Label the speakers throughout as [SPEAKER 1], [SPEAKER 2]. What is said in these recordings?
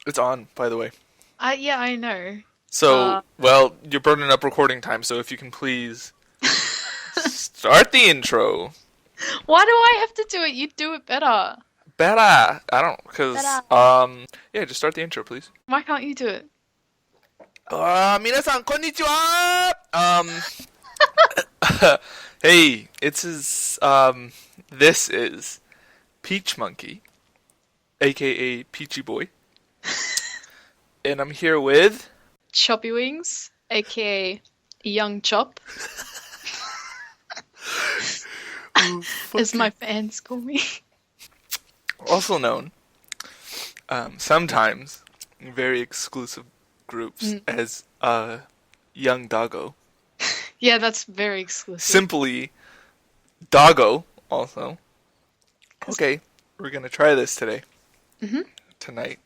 [SPEAKER 1] It's on, by the way.
[SPEAKER 2] Yeah, I know.
[SPEAKER 1] So,
[SPEAKER 2] Uh,
[SPEAKER 1] well, you're burning up recording time, so if you can please start the intro.
[SPEAKER 2] why do I have to do it? You do it better.
[SPEAKER 1] Better. I don't, because,
[SPEAKER 2] Better.
[SPEAKER 1] yeah, just start the intro, please.
[SPEAKER 2] Why can't you do it?
[SPEAKER 1] 皆さん、こんにちは! Hey, this is Peach Monkey, aka Peachy Boy, and I'm here with,
[SPEAKER 2] Choppy Wings, aka Young Chop, as my fans call me.
[SPEAKER 1] also known, sometimes, in very exclusive groups, as, Young Doggo.
[SPEAKER 2] Yeah, that's very exclusive.
[SPEAKER 1] Simply, Doggo, also. Okay, we're gonna try this today. Tonight.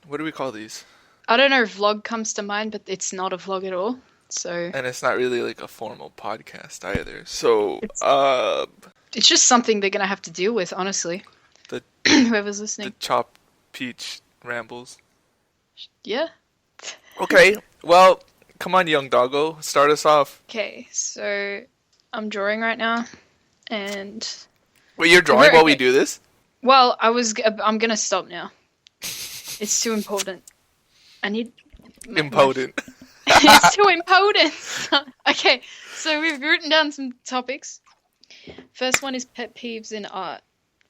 [SPEAKER 1] What do we call these?
[SPEAKER 2] I don't know if vlog comes to mind, but it's not a vlog at all. So
[SPEAKER 1] And it's not really like a formal podcast either. So,
[SPEAKER 2] it's just something they're gonna have to deal with, honestly.
[SPEAKER 1] the
[SPEAKER 2] Whoever's
[SPEAKER 1] the
[SPEAKER 2] listening.
[SPEAKER 1] Chop Peach rambles.
[SPEAKER 2] Yeah.
[SPEAKER 1] Okay, well, come on, Young Doggo, start us off.
[SPEAKER 2] Okay, so I'm drawing right now, and
[SPEAKER 1] Wait, you're drawing while we do this?
[SPEAKER 2] well, I'm gonna stop now. It's too important. I need
[SPEAKER 1] Impotent.
[SPEAKER 2] It's too important. Okay, so we've written down some topics. First one is pet peeves in art,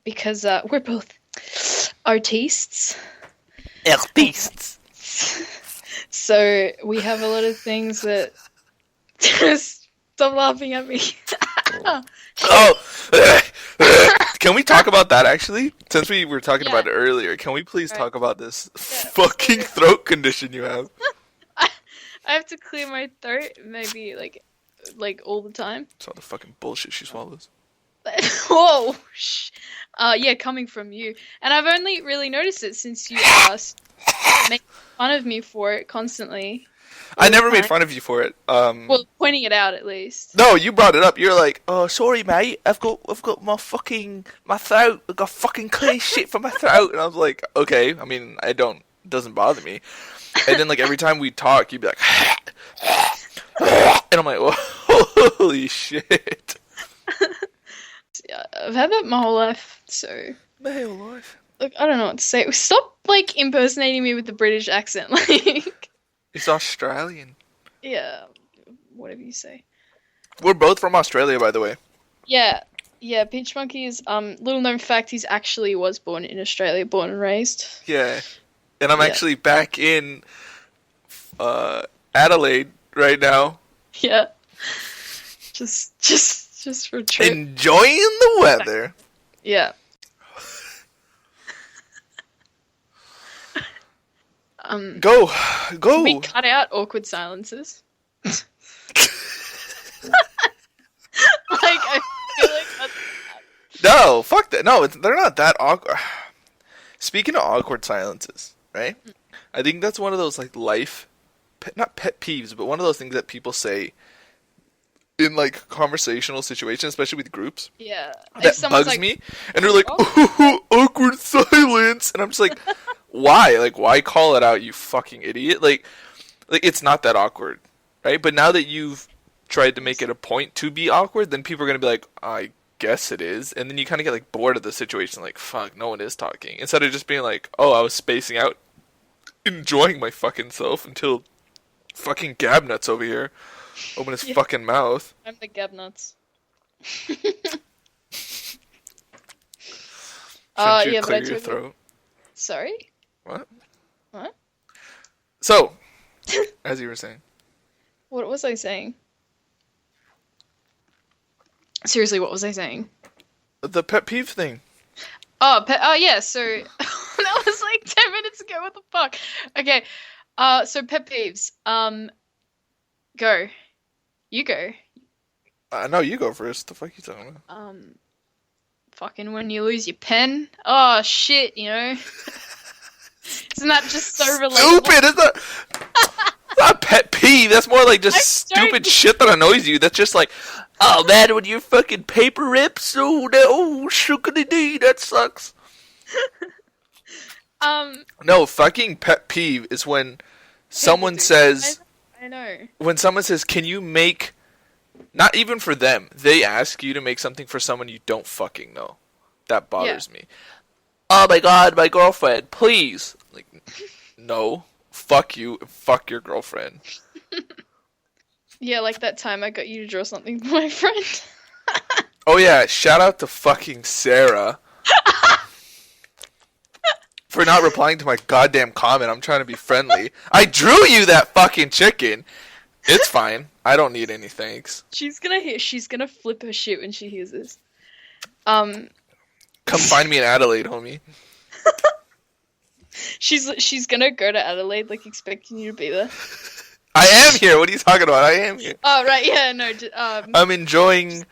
[SPEAKER 2] because we're both artists.
[SPEAKER 1] Artistes.
[SPEAKER 2] So we have a lot of things that. Stop laughing at me.
[SPEAKER 1] Oh! Can we talk about that actually? Since we were talking
[SPEAKER 2] Yeah.
[SPEAKER 1] about it earlier, can we please
[SPEAKER 2] Right.
[SPEAKER 1] talk about this
[SPEAKER 2] Yeah,
[SPEAKER 1] fucking throat condition you have?
[SPEAKER 2] I have to clear my throat, maybe like all the time.
[SPEAKER 1] It's all the fucking bullshit she swallows.
[SPEAKER 2] Whoa! Yeah, coming from you, and I've only really noticed it since you make fun of me for it constantly.
[SPEAKER 1] I never made
[SPEAKER 2] time.
[SPEAKER 1] fun of you for it.
[SPEAKER 2] Well, pointing it out at least.
[SPEAKER 1] No, you brought it up. You're like, oh, sorry, mate. I've got my throat. I've got fucking clear shit for my throat. And I was like, okay. I mean, it doesn't bother me. And then like every time we talk, you'd be like, and I'm like, holy shit.
[SPEAKER 2] Yeah, I've had that my whole life, so
[SPEAKER 1] My whole life.
[SPEAKER 2] look, I don't know what to say. Stop like impersonating me with the British accent, like
[SPEAKER 1] It's Australian.
[SPEAKER 2] yeah, whatever you say.
[SPEAKER 1] We're both from Australia, by the way.
[SPEAKER 2] Yeah, yeah. Peach Monkey is little known fact. He's actually was born in Australia, born and raised.
[SPEAKER 1] Yeah. And I'm
[SPEAKER 2] Yeah.
[SPEAKER 1] actually back in Adelaide right now,
[SPEAKER 2] Yeah, just for a trip.
[SPEAKER 1] enjoying the weather.
[SPEAKER 2] Yeah.
[SPEAKER 1] Go.
[SPEAKER 2] We cut out awkward silences. Like I feel like that's
[SPEAKER 1] No, fuck that. No, they're not that awkward. Speaking of awkward silences, right? I think that's one of those like not pet peeves, but one of those things that people say in like conversational situations, especially with groups,
[SPEAKER 2] yeah. If
[SPEAKER 1] that
[SPEAKER 2] someone's
[SPEAKER 1] bugs
[SPEAKER 2] like,
[SPEAKER 1] me. And they're like,
[SPEAKER 2] "Oh."
[SPEAKER 1] oh, awkward silence, and I'm just like, why? Like, why call it out, you fucking idiot? Like it's not that awkward, right? But now that you've tried to make it a point to be awkward, then people are gonna be like, I guess it is, and then you kind of get like bored of the situation, like, fuck, no one is talking, instead of just being like, oh, I was spacing out, enjoying my fucking self until fucking Gabnuts over here open his
[SPEAKER 2] Yeah.
[SPEAKER 1] fucking mouth.
[SPEAKER 2] I'm the Gabnuts.
[SPEAKER 1] Shouldn't you
[SPEAKER 2] Yeah, but
[SPEAKER 1] clear
[SPEAKER 2] I
[SPEAKER 1] your
[SPEAKER 2] took
[SPEAKER 1] throat?
[SPEAKER 2] Sorry?
[SPEAKER 1] What?
[SPEAKER 2] What?
[SPEAKER 1] So, as you were saying,
[SPEAKER 2] What was I saying? Seriously, what was I saying?
[SPEAKER 1] the pet peeve thing.
[SPEAKER 2] Oh, yeah, so that was like 10 minutes ago, what the fuck? Okay, so pet peeves. Go. You go.
[SPEAKER 1] No, you go first. The fuck you talking about?
[SPEAKER 2] Fucking when you lose your pen. Oh, shit, you know? Isn't that just so relatable?
[SPEAKER 1] Stupid! It's not a pet peeve. That's more like just
[SPEAKER 2] I'm
[SPEAKER 1] stupid
[SPEAKER 2] sorry.
[SPEAKER 1] shit that annoys you. That's just like, oh man, when your fucking paper rips, oh, that, oh, shookity dee, that sucks. No, fucking pet peeve is when
[SPEAKER 2] People
[SPEAKER 1] someone
[SPEAKER 2] do.
[SPEAKER 1] says,
[SPEAKER 2] I know.
[SPEAKER 1] can you make, not even for them, they ask you to make something for someone you don't fucking know. That
[SPEAKER 2] Yeah.
[SPEAKER 1] bothers me. Oh my god, my girlfriend, please. Like, no. Fuck you. Fuck your girlfriend.
[SPEAKER 2] Yeah, like that time I got you to draw something for my friend.
[SPEAKER 1] Oh yeah, shout out to fucking Sarah. For not replying to my goddamn comment. I'm trying to be friendly. I drew you that fucking chicken. It's fine. I don't need any thanks.
[SPEAKER 2] She's gonna flip her shit when she hears this.
[SPEAKER 1] Come find me in Adelaide, homie.
[SPEAKER 2] She's gonna go to Adelaide, like expecting you to be there.
[SPEAKER 1] I am here. What are you talking about? I am here.
[SPEAKER 2] Oh right, yeah, no.
[SPEAKER 1] I'm enjoying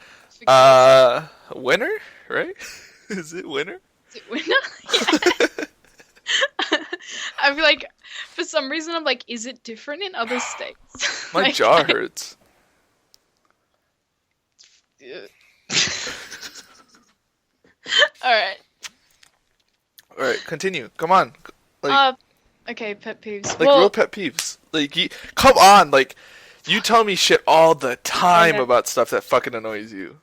[SPEAKER 1] winter, right? Is it winter?
[SPEAKER 2] Is it winter? Yeah. I feel like for some reason I'm like, is it different in other states?
[SPEAKER 1] My
[SPEAKER 2] Like,
[SPEAKER 1] jaw hurts.
[SPEAKER 2] Alright.
[SPEAKER 1] Alright, continue. Come on. Like,
[SPEAKER 2] Okay, pet peeves.
[SPEAKER 1] like
[SPEAKER 2] Well,
[SPEAKER 1] real pet peeves. Like, come on. Like, you tell me shit all the time
[SPEAKER 2] Okay.
[SPEAKER 1] about stuff that fucking annoys you.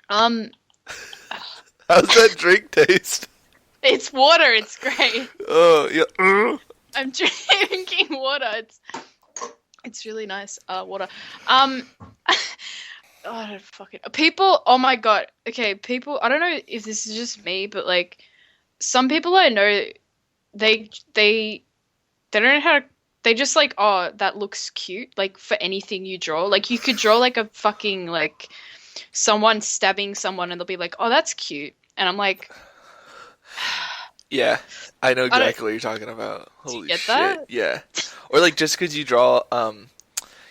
[SPEAKER 2] um,
[SPEAKER 1] How's that drink taste?
[SPEAKER 2] it's water. It's great.
[SPEAKER 1] Oh, yeah.
[SPEAKER 2] I'm drinking water. It's really nice. Water. Oh, fuck it. People. Oh my god. Okay, people. I don't know if this is just me, but like, some people I know, they don't know how to. They just like, oh, that looks cute. Like for anything you draw, like you could draw like a fucking like someone stabbing someone, and they'll be like, oh, that's cute, and I'm like,
[SPEAKER 1] Yeah, I know
[SPEAKER 2] I don't-
[SPEAKER 1] exactly what you're talking about. Holy
[SPEAKER 2] get
[SPEAKER 1] shit.
[SPEAKER 2] that?
[SPEAKER 1] Yeah. Or like just because you draw,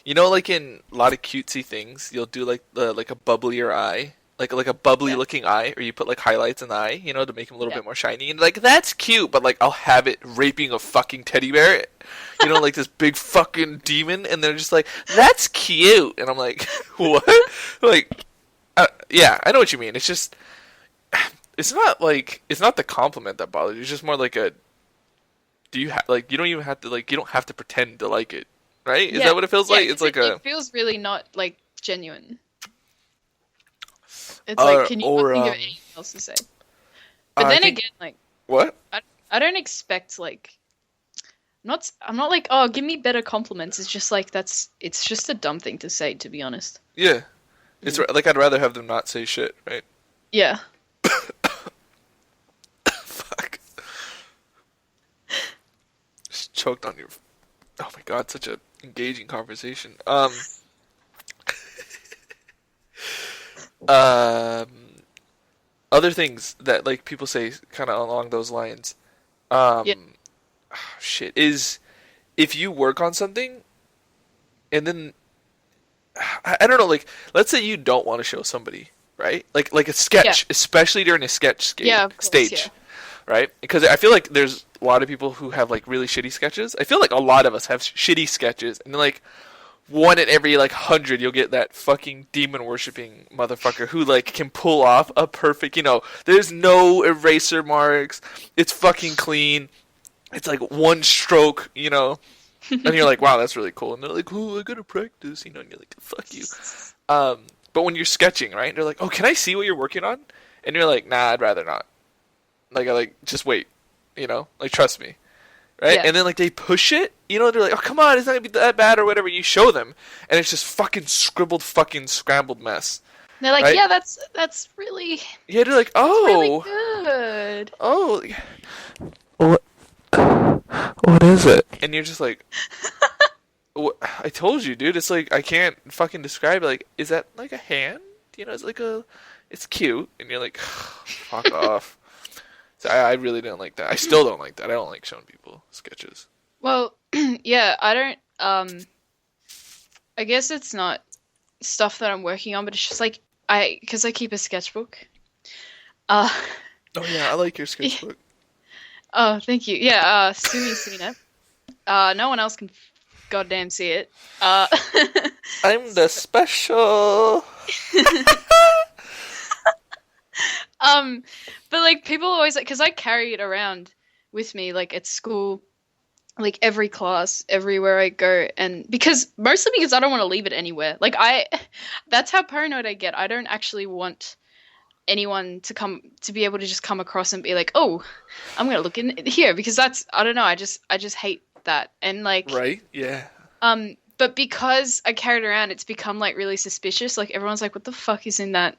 [SPEAKER 1] you know, like in a lot of cutesy things, you'll do like like a bubblier eye, like a bubbly
[SPEAKER 2] Yeah.
[SPEAKER 1] looking eye, or you put like highlights in the eye, you know, to make them a little
[SPEAKER 2] Yeah.
[SPEAKER 1] bit more shiny. And like that's cute, but like I'll have it raping a fucking teddy bear, you know, like this big fucking demon, and they're just like, that's cute, and I'm like, what? Like, yeah, I know what you mean. It's just, it's not the compliment that bothers you. It's just more like a, do you like, you don't even have to like, you don't have to pretend to like it, right? Is
[SPEAKER 2] Yeah.
[SPEAKER 1] that what it feels
[SPEAKER 2] Yeah,
[SPEAKER 1] like? It's like
[SPEAKER 2] it feels really not like genuine. It's like, can you not think of anything else to say? But
[SPEAKER 1] I
[SPEAKER 2] then
[SPEAKER 1] think-
[SPEAKER 2] again, like,
[SPEAKER 1] what?
[SPEAKER 2] I don't expect like, I'm not like, oh, give me better compliments. It's just like it's just a dumb thing to say, to be honest.
[SPEAKER 1] Yeah. It's like I'd rather have them not say shit, right?
[SPEAKER 2] Yeah.
[SPEAKER 1] Fuck. Just choked on your. Oh my god, such a engaging conversation. Other things that like people say kind of along those lines.
[SPEAKER 2] Yeah.
[SPEAKER 1] Shit is if you work on something, and then I don't know, like let's say you don't want to show somebody, right? Like a sketch, especially during a sketch
[SPEAKER 2] Yeah, of course,
[SPEAKER 1] stage,
[SPEAKER 2] yeah.
[SPEAKER 1] right? Because I feel like there's a lot of people who have like really shitty sketches. I feel like a lot of us have shitty sketches, and then like one in every like 100 you'll get that fucking demon worshipping motherfucker who like can pull off a perfect, you know, there's no eraser marks, it's fucking clean, it's like one stroke, you know, and you're like, wow, that's really cool, and they're like, oh, I gotta practice, you know, and you're like, fuck you. But when you're sketching, right, they're like, oh, can I see what you're working on? And you're like, nah, I'd rather not. Like, I like, just wait, you know, like, trust me. Right?
[SPEAKER 2] Yeah.
[SPEAKER 1] And then, like, they push it, you know, they're like, oh, come on, it's not gonna be that bad or whatever. You show them, and it's just fucking scribbled, fucking scrambled mess.
[SPEAKER 2] And they're like,
[SPEAKER 1] Right?
[SPEAKER 2] yeah, that's really
[SPEAKER 1] Yeah, they're like,
[SPEAKER 2] really
[SPEAKER 1] oh,
[SPEAKER 2] good.
[SPEAKER 1] oh, what is it? And you're just like, I told you, dude, it's like, I can't fucking describe it. Like, is that like a hand? You know, it's like it's cute. And you're like, fuck off. So I really didn't like that. I still don't like that. I don't like showing people sketches.
[SPEAKER 2] Well, yeah, I don't. I guess it's not stuff that I'm working on, but it's just like because I keep a sketchbook.
[SPEAKER 1] Oh yeah, I like your sketchbook.
[SPEAKER 2] Oh, thank you. Yeah, Sumi's seen it. No one else can goddamn see it.
[SPEAKER 1] I'm the special.
[SPEAKER 2] Um, but like people always like because I carry it around with me like at school, like every class, everywhere I go, and because mostly because I don't want to leave it anywhere. Like that's how paranoid I get. I don't actually want anyone to be able to just come across and be like, oh, I'm gonna look in here because that's I don't know. I just hate that and like
[SPEAKER 1] Right? Yeah.
[SPEAKER 2] but because I carry it around, it's become like really suspicious. Like everyone's like, what the fuck is in that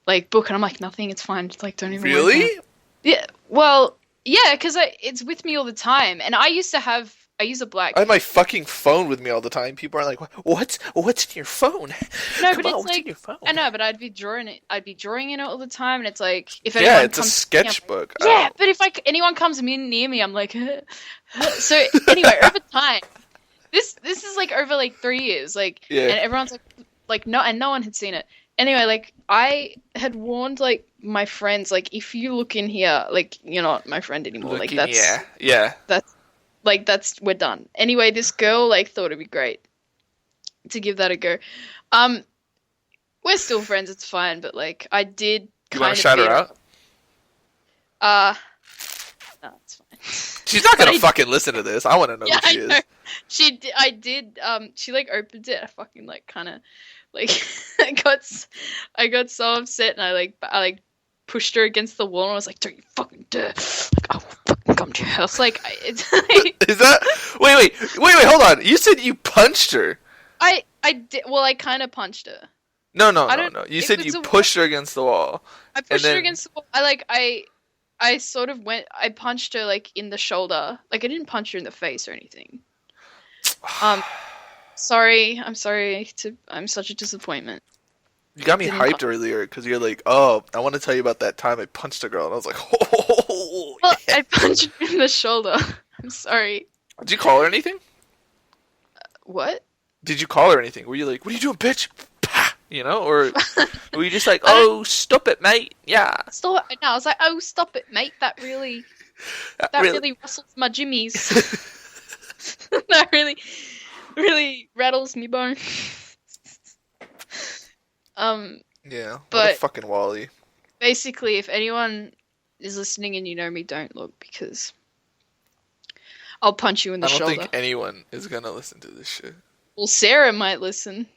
[SPEAKER 2] like book? And I'm like, nothing. It's fine. It's like don't even worry about
[SPEAKER 1] Really?
[SPEAKER 2] it. Yeah. Well, yeah, because it's with me all the time, and I use a black.
[SPEAKER 1] I have my fucking phone with me all the time. People are like, What's in your phone?
[SPEAKER 2] No,
[SPEAKER 1] Come
[SPEAKER 2] but
[SPEAKER 1] on,
[SPEAKER 2] it's
[SPEAKER 1] what's in
[SPEAKER 2] like
[SPEAKER 1] your phone?"
[SPEAKER 2] I know, but I'd be drawing it. I'd be drawing in it all the time, and it's like if
[SPEAKER 1] Yeah,
[SPEAKER 2] anyone
[SPEAKER 1] it's a
[SPEAKER 2] comes,
[SPEAKER 1] sketchbook.
[SPEAKER 2] yeah. But if like anyone comes near me, I'm like, so anyway, over time, this is like over like 3 years, like,
[SPEAKER 1] Yeah.
[SPEAKER 2] and everyone's like no, and no one had seen it. Anyway, like I had warned like my friends, like if you look in here, like you're not my friend anymore. Like
[SPEAKER 1] Looking,
[SPEAKER 2] that's
[SPEAKER 1] yeah.
[SPEAKER 2] that's like that's we're done. Anyway, this girl like thought it'd be great to give that a go. Um, we're still friends, it's fine, but like I did
[SPEAKER 1] You want
[SPEAKER 2] kind
[SPEAKER 1] to
[SPEAKER 2] of
[SPEAKER 1] shout her
[SPEAKER 2] beat
[SPEAKER 1] out?
[SPEAKER 2] No, it's fine.
[SPEAKER 1] She's not
[SPEAKER 2] But
[SPEAKER 1] gonna fucking listen to this. I want to know
[SPEAKER 2] yeah,
[SPEAKER 1] who she
[SPEAKER 2] I know.
[SPEAKER 1] is.
[SPEAKER 2] I did. She like opened it. I fucking like kind of like I got so upset and I pushed her against the wall and I was like, "Don't you fucking dare!" Like I will fucking come to your house. Like it's like,
[SPEAKER 1] Is that? Wait. Hold on. You said you punched her.
[SPEAKER 2] I did. Well, I kind of punched her.
[SPEAKER 1] No.
[SPEAKER 2] I don't.
[SPEAKER 1] You
[SPEAKER 2] It
[SPEAKER 1] said
[SPEAKER 2] was
[SPEAKER 1] you
[SPEAKER 2] a-
[SPEAKER 1] pushed her against the wall.
[SPEAKER 2] I
[SPEAKER 1] And
[SPEAKER 2] pushed her
[SPEAKER 1] then-
[SPEAKER 2] against the wall. I sort of went. I punched her like in the shoulder. Like I didn't punch her in the face or anything. Sorry. I'm sorry. I'm such a disappointment.
[SPEAKER 1] You got me
[SPEAKER 2] Didn't
[SPEAKER 1] hyped
[SPEAKER 2] punch.
[SPEAKER 1] earlier because you're like, oh, I want to tell you about that time I punched a girl, and I was like, oh.
[SPEAKER 2] Well, I punched her in the shoulder. I'm sorry.
[SPEAKER 1] Did you call her anything?
[SPEAKER 2] What?
[SPEAKER 1] Did you call her anything? Were you like, what are you doing, bitch? Pah! You know, or were you just like,
[SPEAKER 2] I don't-
[SPEAKER 1] oh, stop it, mate? Yeah.
[SPEAKER 2] Stop it. No, I was like, oh, stop it, mate. That really rustles my jimmies. That really rattles me bones.
[SPEAKER 1] Yeah. What a
[SPEAKER 2] But-
[SPEAKER 1] fucking Wally.
[SPEAKER 2] Basically, if anyone is listening and you know me, don't look because I'll punch you in the
[SPEAKER 1] I don't
[SPEAKER 2] shoulder.
[SPEAKER 1] think anyone is gonna listen to this shit.
[SPEAKER 2] Well, Sarah might listen.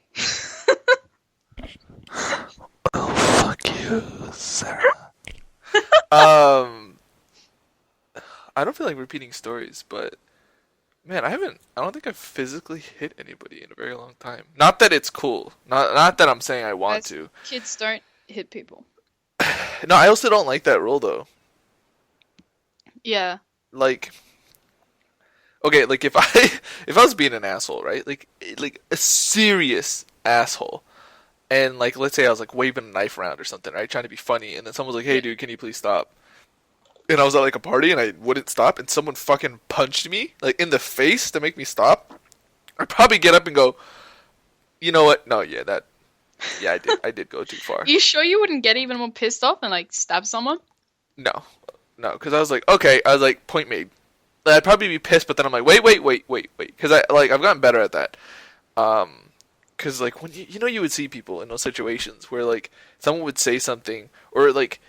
[SPEAKER 1] Oh, fuck you, Sarah. I don't feel like repeating stories, but man, I don't think I've physically hit anybody in a very long time. Not that it's cool. Not that I'm saying I want
[SPEAKER 2] Guys,
[SPEAKER 1] to.
[SPEAKER 2] Kids don't hit people.
[SPEAKER 1] No, I also don't like that rule though.
[SPEAKER 2] Yeah.
[SPEAKER 1] Like, okay, like if I was being an asshole, right? Like a serious asshole. And like let's say I was like waving a knife around or something, right? Trying to be funny, and then someone was like, "Hey dude, can you please stop?" And I was at like a party and I wouldn't stop, and someone fucking punched me like in the face to make me stop. I'd probably get up and go, "You know what? No, yeah, I did go too far."
[SPEAKER 2] You sure you wouldn't get even more pissed off and like stab someone?
[SPEAKER 1] No, because I was like, okay, I was like, point made. I'd probably be pissed, but then I'm like, wait, because I've gotten better at that. Because like when you would see people in those situations where like someone would say something or like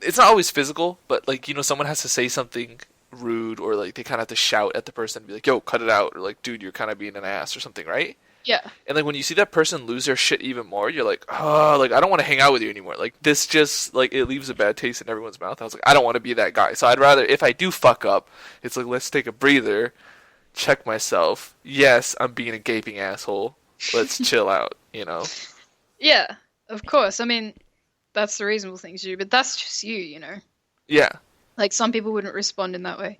[SPEAKER 1] it's not always physical, but like someone has to say something rude or like they kind of have to shout at the person and be like, yo, cut it out, or like, dude, you're kind of being an ass or something, right?
[SPEAKER 2] Yeah.
[SPEAKER 1] And like when you see that person lose their shit even more, you're like, oh, like I don't want to hang out with you anymore. Like this just like it leaves a bad taste in everyone's mouth. I was like, I don't want to be that guy. So I'd rather, if I do fuck up, it's like, let's take a breather, check myself. Yes, I'm being a gaping asshole. Let's chill out,
[SPEAKER 2] Yeah, of course. I mean, that's the reasonable thing to do, but that's just you,
[SPEAKER 1] Yeah.
[SPEAKER 2] Like, some people wouldn't respond in that way.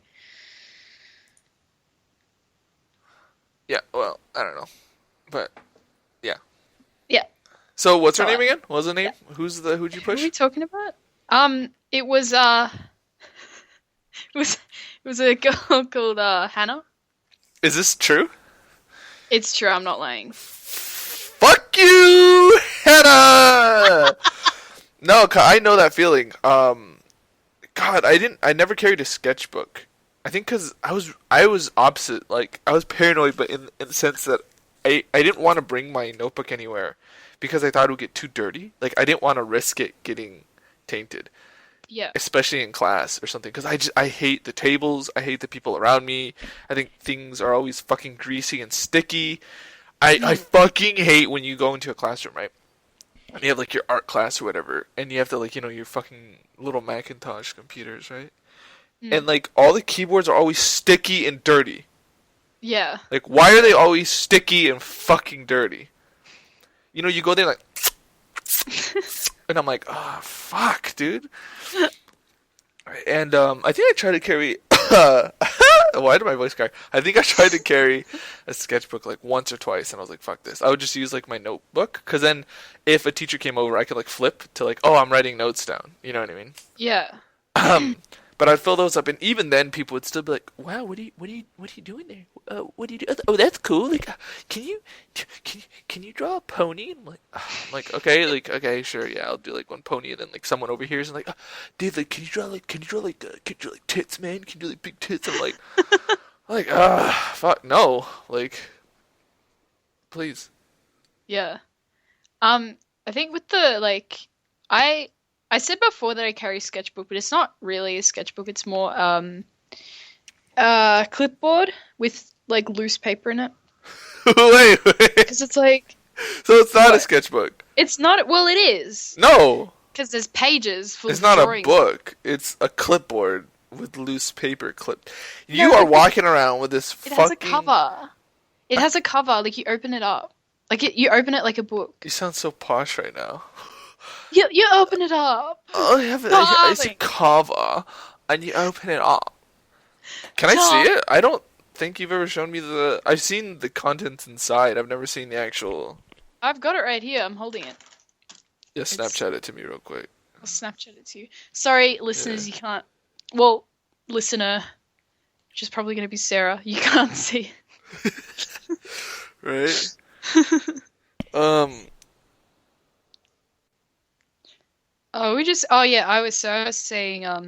[SPEAKER 1] Yeah, well, I don't know. But yeah.
[SPEAKER 2] Yeah.
[SPEAKER 1] So what's her
[SPEAKER 2] So,
[SPEAKER 1] name again? What was the name?
[SPEAKER 2] yeah.
[SPEAKER 1] Who'd you
[SPEAKER 2] What are
[SPEAKER 1] push?
[SPEAKER 2] we talking about? It was, it was a girl called, Hannah.
[SPEAKER 1] Is this true?
[SPEAKER 2] It's true, I'm not lying.
[SPEAKER 1] Fuck you, Hannah! No, I know that feeling. God, I never carried a sketchbook. I think because I was opposite. Like, I was paranoid, but in the sense that I didn't want to bring my notebook anywhere because I thought it would get too dirty. Like, I didn't want to risk it getting tainted,
[SPEAKER 2] Yeah.
[SPEAKER 1] especially in class or something. Because I hate the tables. I hate the people around me. I think things are always fucking greasy and sticky. I fucking hate when you go into a classroom, right? And you have like your art class or whatever, and you have to like your fucking little Macintosh computers, right? And like all the keyboards are always sticky and dirty.
[SPEAKER 2] Yeah.
[SPEAKER 1] Like, why are they always sticky and fucking dirty? You go there like, and I'm like, oh fuck, dude. And I think I tried to carry. Why did my voice crack? I think I tried to carry a sketchbook like once or twice, and I was like, "Fuck this!" I would just use like my notebook, because then if a teacher came over, I could like flip to like, "Oh, I'm writing notes down." You know what I mean?
[SPEAKER 2] Yeah.
[SPEAKER 1] But I'd fill those up, and even then, people would still be like, "Wow, what are you doing there? What do you do? Oh, that's cool. Like, can you draw a pony?" And I'm like, okay, sure, yeah, I'll do like one pony, and then like someone over here is like, "Dude, like, can you draw tits, man? Can you do like big tits?" Fuck, no, like, please.
[SPEAKER 2] Yeah. I think with the like, I said before that I carry a sketchbook, but it's not really a sketchbook. It's more clipboard with like loose paper in it.
[SPEAKER 1] Wait.
[SPEAKER 2] Because it's like.
[SPEAKER 1] So it's not
[SPEAKER 2] what?
[SPEAKER 1] a sketchbook.
[SPEAKER 2] It's not. Well, it is.
[SPEAKER 1] No.
[SPEAKER 2] Because there's pages full
[SPEAKER 1] It's
[SPEAKER 2] of
[SPEAKER 1] not
[SPEAKER 2] drawings.
[SPEAKER 1] a book. It's a clipboard with loose paper clipped. You are walking around with this
[SPEAKER 2] It
[SPEAKER 1] fucking.
[SPEAKER 2] has a cover. It has a cover. Like you open it up. You open it like a book.
[SPEAKER 1] You sound so posh right now.
[SPEAKER 2] You open it up.
[SPEAKER 1] Oh, it's a cover, and you open it up. Can I see it? I don't think you've ever shown me the. I've seen the contents inside. I've never seen the actual.
[SPEAKER 2] I've got it right here. I'm holding it.
[SPEAKER 1] Yeah, Snapchat it to me real quick.
[SPEAKER 2] I'll Snapchat it to you. Sorry, listeners, you can't. Well, listener, which is probably going to be Sarah, you can't see it.
[SPEAKER 1] Right?
[SPEAKER 2] I was saying, yeah,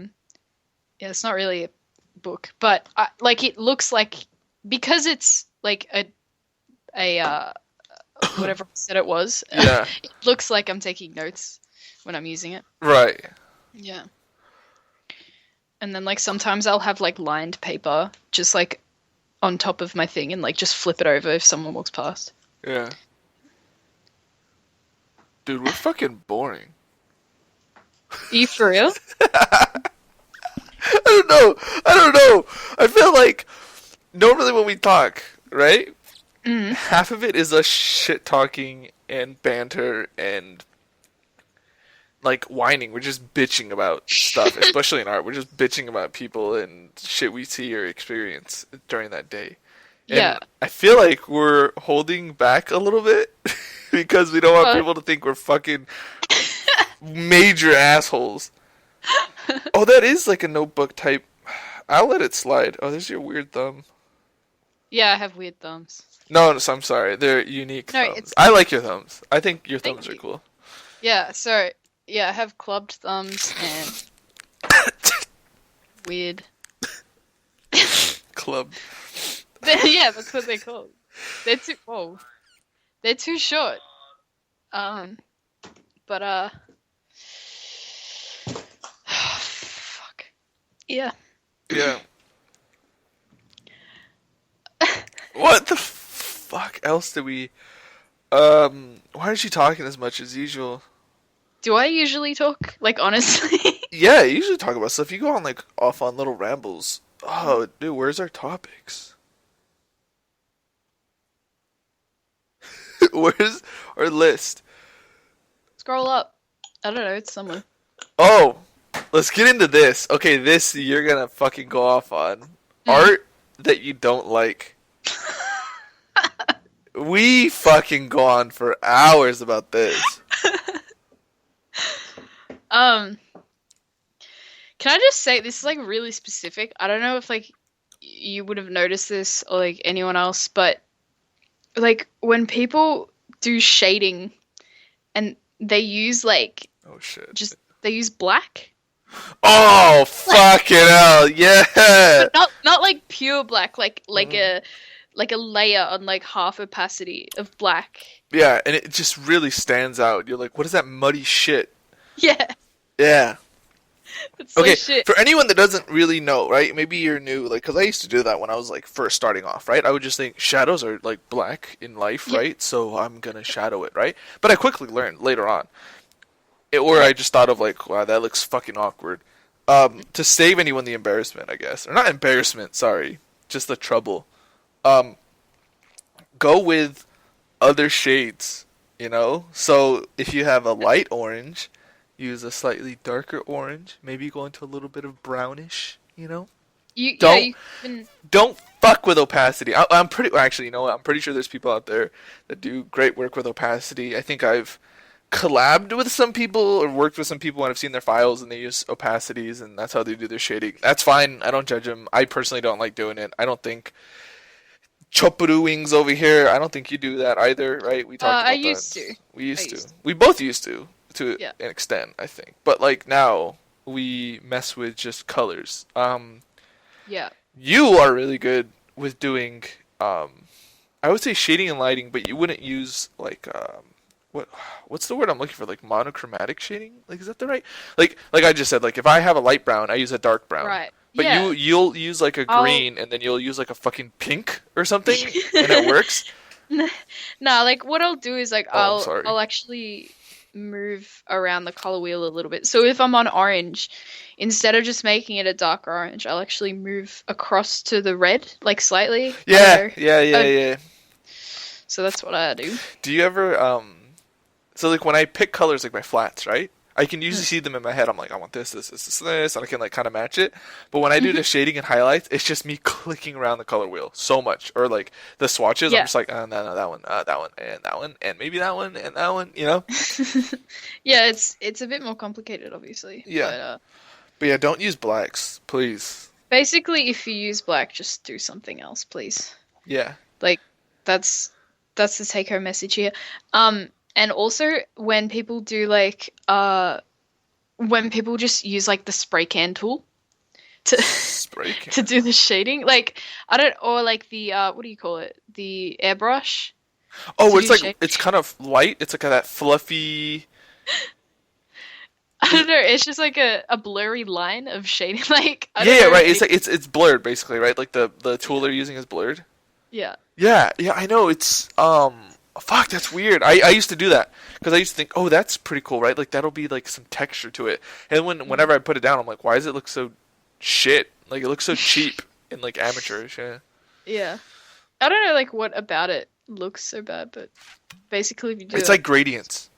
[SPEAKER 2] it's not really a book, but like it looks like, because it's like a whatever I said it was.
[SPEAKER 1] Yeah.
[SPEAKER 2] It looks like I'm taking notes when I'm using it.
[SPEAKER 1] Right.
[SPEAKER 2] Yeah. And then like sometimes I'll have like lined paper just like on top of my thing and like just flip it over if someone walks past.
[SPEAKER 1] Yeah. Dude, we're fucking boring.
[SPEAKER 2] Are you for real?
[SPEAKER 1] I don't know. I feel like normally when we talk, right? Half of it is us shit talking and banter and like whining. We're just bitching about stuff, especially in art. We're just bitching about people and shit we see or experience during that day. And
[SPEAKER 2] Yeah.
[SPEAKER 1] I feel like we're holding back a little bit because we don't want people to think we're fucking major assholes. Oh, that is like a notebook type. I'll let it slide. Oh, there's your weird thumb.
[SPEAKER 2] Yeah, I have weird thumbs.
[SPEAKER 1] No, I'm sorry. They're unique
[SPEAKER 2] No,
[SPEAKER 1] thumbs. I like your thumbs. I think your thumbs
[SPEAKER 2] Thank
[SPEAKER 1] are
[SPEAKER 2] you.
[SPEAKER 1] cool.
[SPEAKER 2] Yeah, so yeah, I have clubbed thumbs and weird.
[SPEAKER 1] Club.
[SPEAKER 2] Yeah, that's what they're called. They're too short. But fuck. Yeah.
[SPEAKER 1] Yeah. What the fuck else did we... why aren't you talking as much as usual?
[SPEAKER 2] Do I usually talk? Like, honestly?
[SPEAKER 1] Yeah, you usually talk about stuff. You go on, like, off on little rambles. Oh, dude, where's our topics? Where's our list?
[SPEAKER 2] Scroll up. I don't know, it's somewhere.
[SPEAKER 1] Oh, let's get into this. Okay, this you're gonna fucking go off on. Art that you don't like. We fucking go on for hours about this.
[SPEAKER 2] Can I just say, this is like really specific. I don't know if like you would have noticed this or like anyone else, but like when people do shading and they use like
[SPEAKER 1] Oh shit.
[SPEAKER 2] they use black.
[SPEAKER 1] Oh fucking hell, yeah.
[SPEAKER 2] But not like pure black, like a layer on like half opacity of black.
[SPEAKER 1] Yeah, and it just really stands out. You're like, what is that muddy shit?
[SPEAKER 2] Yeah.
[SPEAKER 1] Yeah.
[SPEAKER 2] It's so
[SPEAKER 1] Okay,
[SPEAKER 2] shit.
[SPEAKER 1] for anyone that doesn't really know, right? Maybe you're new, like, because I used to do that when I was like first starting off, right? I would just think shadows are like black in life,
[SPEAKER 2] Yeah.
[SPEAKER 1] right? So I'm gonna shadow it, right? But I quickly learned later on, or
[SPEAKER 2] Yeah.
[SPEAKER 1] I just thought of like, wow, that looks fucking awkward. To save anyone the embarrassment, I guess, or not embarrassment, sorry, just the trouble. Um, go with other shades, you know? So if you have a light orange, use a slightly darker orange, maybe go into a little bit of brownish, you know?
[SPEAKER 2] Yeah,
[SPEAKER 1] Don't
[SPEAKER 2] you can.
[SPEAKER 1] don't fuck with opacity. I'm pretty actually, you know what? I'm pretty sure there's people out there that do great work with opacity. I think I've collabed with some people or worked with some people and I've seen their files and they use opacities and that's how they do their shading. That's fine. I don't judge them. I personally don't like doing it. I don't think Chopuru wings over here. I don't think you do that either, right? We talked
[SPEAKER 2] I
[SPEAKER 1] about
[SPEAKER 2] used to.
[SPEAKER 1] that. We
[SPEAKER 2] I
[SPEAKER 1] used to.
[SPEAKER 2] used to.
[SPEAKER 1] We both used to
[SPEAKER 2] Yeah.
[SPEAKER 1] an extent, I think. But like now, we mess with just colors.
[SPEAKER 2] Yeah.
[SPEAKER 1] You are really good with doing, I would say shading and lighting, but you wouldn't use like, what, what's the word I'm looking for? Like monochromatic shading? Like, is that the right? Like I just said, like if I have a light brown, I use a dark brown.
[SPEAKER 2] Right.
[SPEAKER 1] But
[SPEAKER 2] Yeah.
[SPEAKER 1] you'll use like a
[SPEAKER 2] I'll.
[SPEAKER 1] green and then you'll use like a fucking pink or something and it works.
[SPEAKER 2] No, like what I'll do is like
[SPEAKER 1] Oh, I'm sorry.
[SPEAKER 2] I'll actually move around the color wheel a little bit. So if I'm on orange, instead of just making it a dark orange, I'll actually move across to the red, like slightly. I
[SPEAKER 1] Yeah,
[SPEAKER 2] don't know.
[SPEAKER 1] yeah.
[SPEAKER 2] So that's what I do.
[SPEAKER 1] Do you ever so like when I pick colors like my flats, right? I can usually see them in my head. I'm like, I want this, and I can like kind of match it. But when I do the shading and highlights, it's just me clicking around the color wheel so much. Or like the swatches, I'm
[SPEAKER 2] Yeah.
[SPEAKER 1] just like, no, that one, and maybe that one, and that one, you know?
[SPEAKER 2] Yeah, it's a bit more complicated, obviously.
[SPEAKER 1] Yeah.
[SPEAKER 2] But
[SPEAKER 1] But yeah, don't use blacks, please.
[SPEAKER 2] basically, if you use black, just do something else, please.
[SPEAKER 1] Yeah.
[SPEAKER 2] Like that's the take home message here. And also when people do like when people just use like the spray can tool to
[SPEAKER 1] Spray can.
[SPEAKER 2] to do the shading, like I don't, or like the what do you call it? The airbrush
[SPEAKER 1] Oh,
[SPEAKER 2] to
[SPEAKER 1] it's
[SPEAKER 2] do
[SPEAKER 1] like
[SPEAKER 2] shading.
[SPEAKER 1] it's kind of light. It's like that fluffy.
[SPEAKER 2] I don't know. It's just like a blurry line of shading. Like I
[SPEAKER 1] Yeah,
[SPEAKER 2] don't
[SPEAKER 1] yeah,
[SPEAKER 2] know.
[SPEAKER 1] right. It's like it's blurred basically, right? Like the tool they're using is blurred.
[SPEAKER 2] Yeah.
[SPEAKER 1] Yeah, I know. It's fuck, that's weird. I used to do that because I used to think, oh, that's pretty cool, right? Like that'll be like some texture to it. And whenever I put it down, I'm like, why does it look so shit? Like it looks so cheap and like amateurish. Yeah.
[SPEAKER 2] Yeah. I don't know like what about it looks so bad, but basically if you do
[SPEAKER 1] It's
[SPEAKER 2] that,
[SPEAKER 1] like gradients.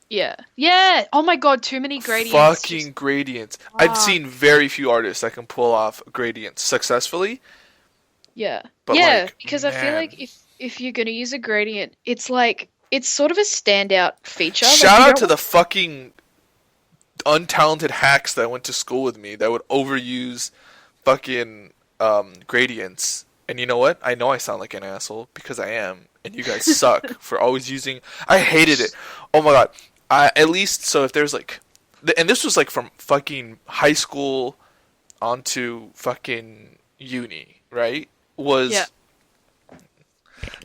[SPEAKER 2] yeah. Yeah. Oh my god, too many gradients.
[SPEAKER 1] Fucking gradients. I've seen very few artists that can pull off gradients successfully.
[SPEAKER 2] Yeah.
[SPEAKER 1] But
[SPEAKER 2] Yeah,
[SPEAKER 1] like,
[SPEAKER 2] because I feel
[SPEAKER 1] man.
[SPEAKER 2] like if you're gonna use a gradient, it's like it's sort of a standout feature. Like,
[SPEAKER 1] Shout
[SPEAKER 2] you
[SPEAKER 1] out
[SPEAKER 2] don't
[SPEAKER 1] to the fucking untalented hacks that went to school with me that would overuse fucking gradients. And you know what? I know I sound like an asshole because I am, and you guys suck for always using. I hated it. Oh my god. At least so if there's like, and this was like from fucking high school onto fucking uni, right? Was
[SPEAKER 2] Yeah.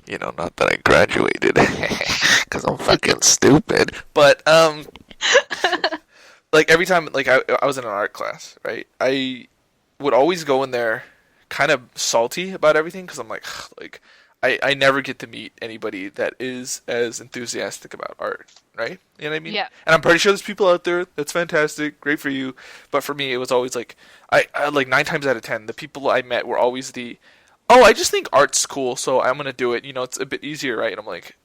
[SPEAKER 1] you know, not that I graduated because I'm fucking stupid, but like every time like I was in an art class, right? I would always go in there kind of salty about everything because I'm like I never get to meet anybody that is as enthusiastic about art, right? You know what I mean?
[SPEAKER 2] Yeah.
[SPEAKER 1] And I'm pretty sure there's people out there that's fantastic, great for you, but for me it was always like I like 9 times out of 10 the people I met were always the, oh, I just think art's cool, so I'm gonna do it. You know, it's a bit easier, right? And I'm like,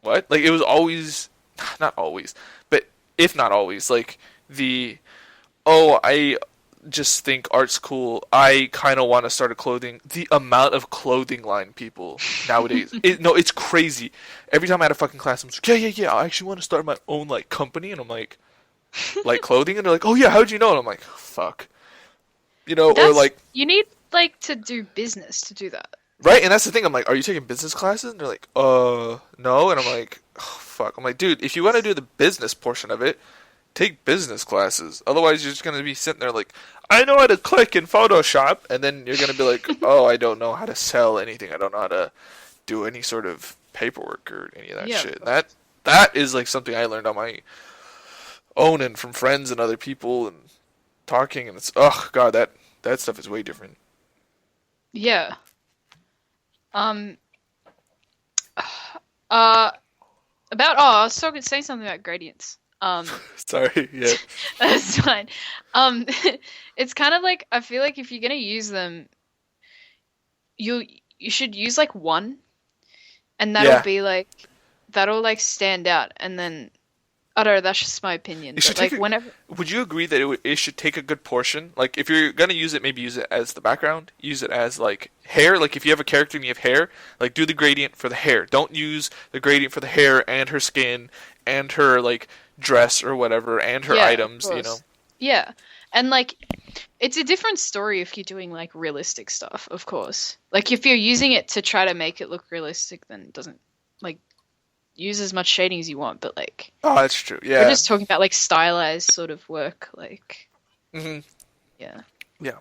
[SPEAKER 1] what? Like it was always, not always, but if not always, like the, oh, I just think art's cool. I kind of want to start a clothing. The amount of clothing line people nowadays, no, it's crazy. Every time I had a fucking class, I'm just like, yeah. I actually want to start my own like company, and I'm like clothing, and they're like, oh yeah, how'd you know? And I'm like, fuck, you know, or like.
[SPEAKER 2] You need like to do business to do that.
[SPEAKER 1] Right, and that's the thing. I'm like, are you taking business classes? And they're like, no. And I'm like, oh, fuck. I'm like, dude, if you want to do the business portion of it, take business classes. Otherwise, you're just going to be sitting there like, I know how to click in Photoshop. And then you're going to be like, oh, I don't know how to sell anything. I don't know how to do any sort of paperwork or any of that
[SPEAKER 2] Yeah,
[SPEAKER 1] shit.
[SPEAKER 2] of course.
[SPEAKER 1] That is like something I learned on owning from friends and other people and talking, and it's god, that stuff is way different.
[SPEAKER 2] Yeah. Um. Uh. I was talking saying something about gradients.
[SPEAKER 1] Sorry, yeah.
[SPEAKER 2] That's fine. Um. It's kind of like I feel like if you're gonna use them, you should use like one, and
[SPEAKER 1] Yeah.
[SPEAKER 2] that'll like stand out, and then I don't know. That's just my opinion.
[SPEAKER 1] It should
[SPEAKER 2] But
[SPEAKER 1] take
[SPEAKER 2] like whenever,
[SPEAKER 1] Would you agree that it should take a good portion? Like, if you're gonna use it, maybe use it as the background. Use it as like hair. Like, if you have a character and you have hair, like do the gradient for the hair. Don't use the gradient for the hair and her skin and her like dress or whatever and her
[SPEAKER 2] yeah, of
[SPEAKER 1] items. You know.
[SPEAKER 2] course. Yeah, and like it's a different story if you're doing like realistic stuff, of course. Like if you're using it to try to make it look realistic, then it doesn't like use as much shading as you want. But like
[SPEAKER 1] Oh, that's true.
[SPEAKER 2] we're
[SPEAKER 1] Yeah.
[SPEAKER 2] just talking about like stylized sort of work. Like
[SPEAKER 1] hmm
[SPEAKER 2] yeah.
[SPEAKER 1] Yeah.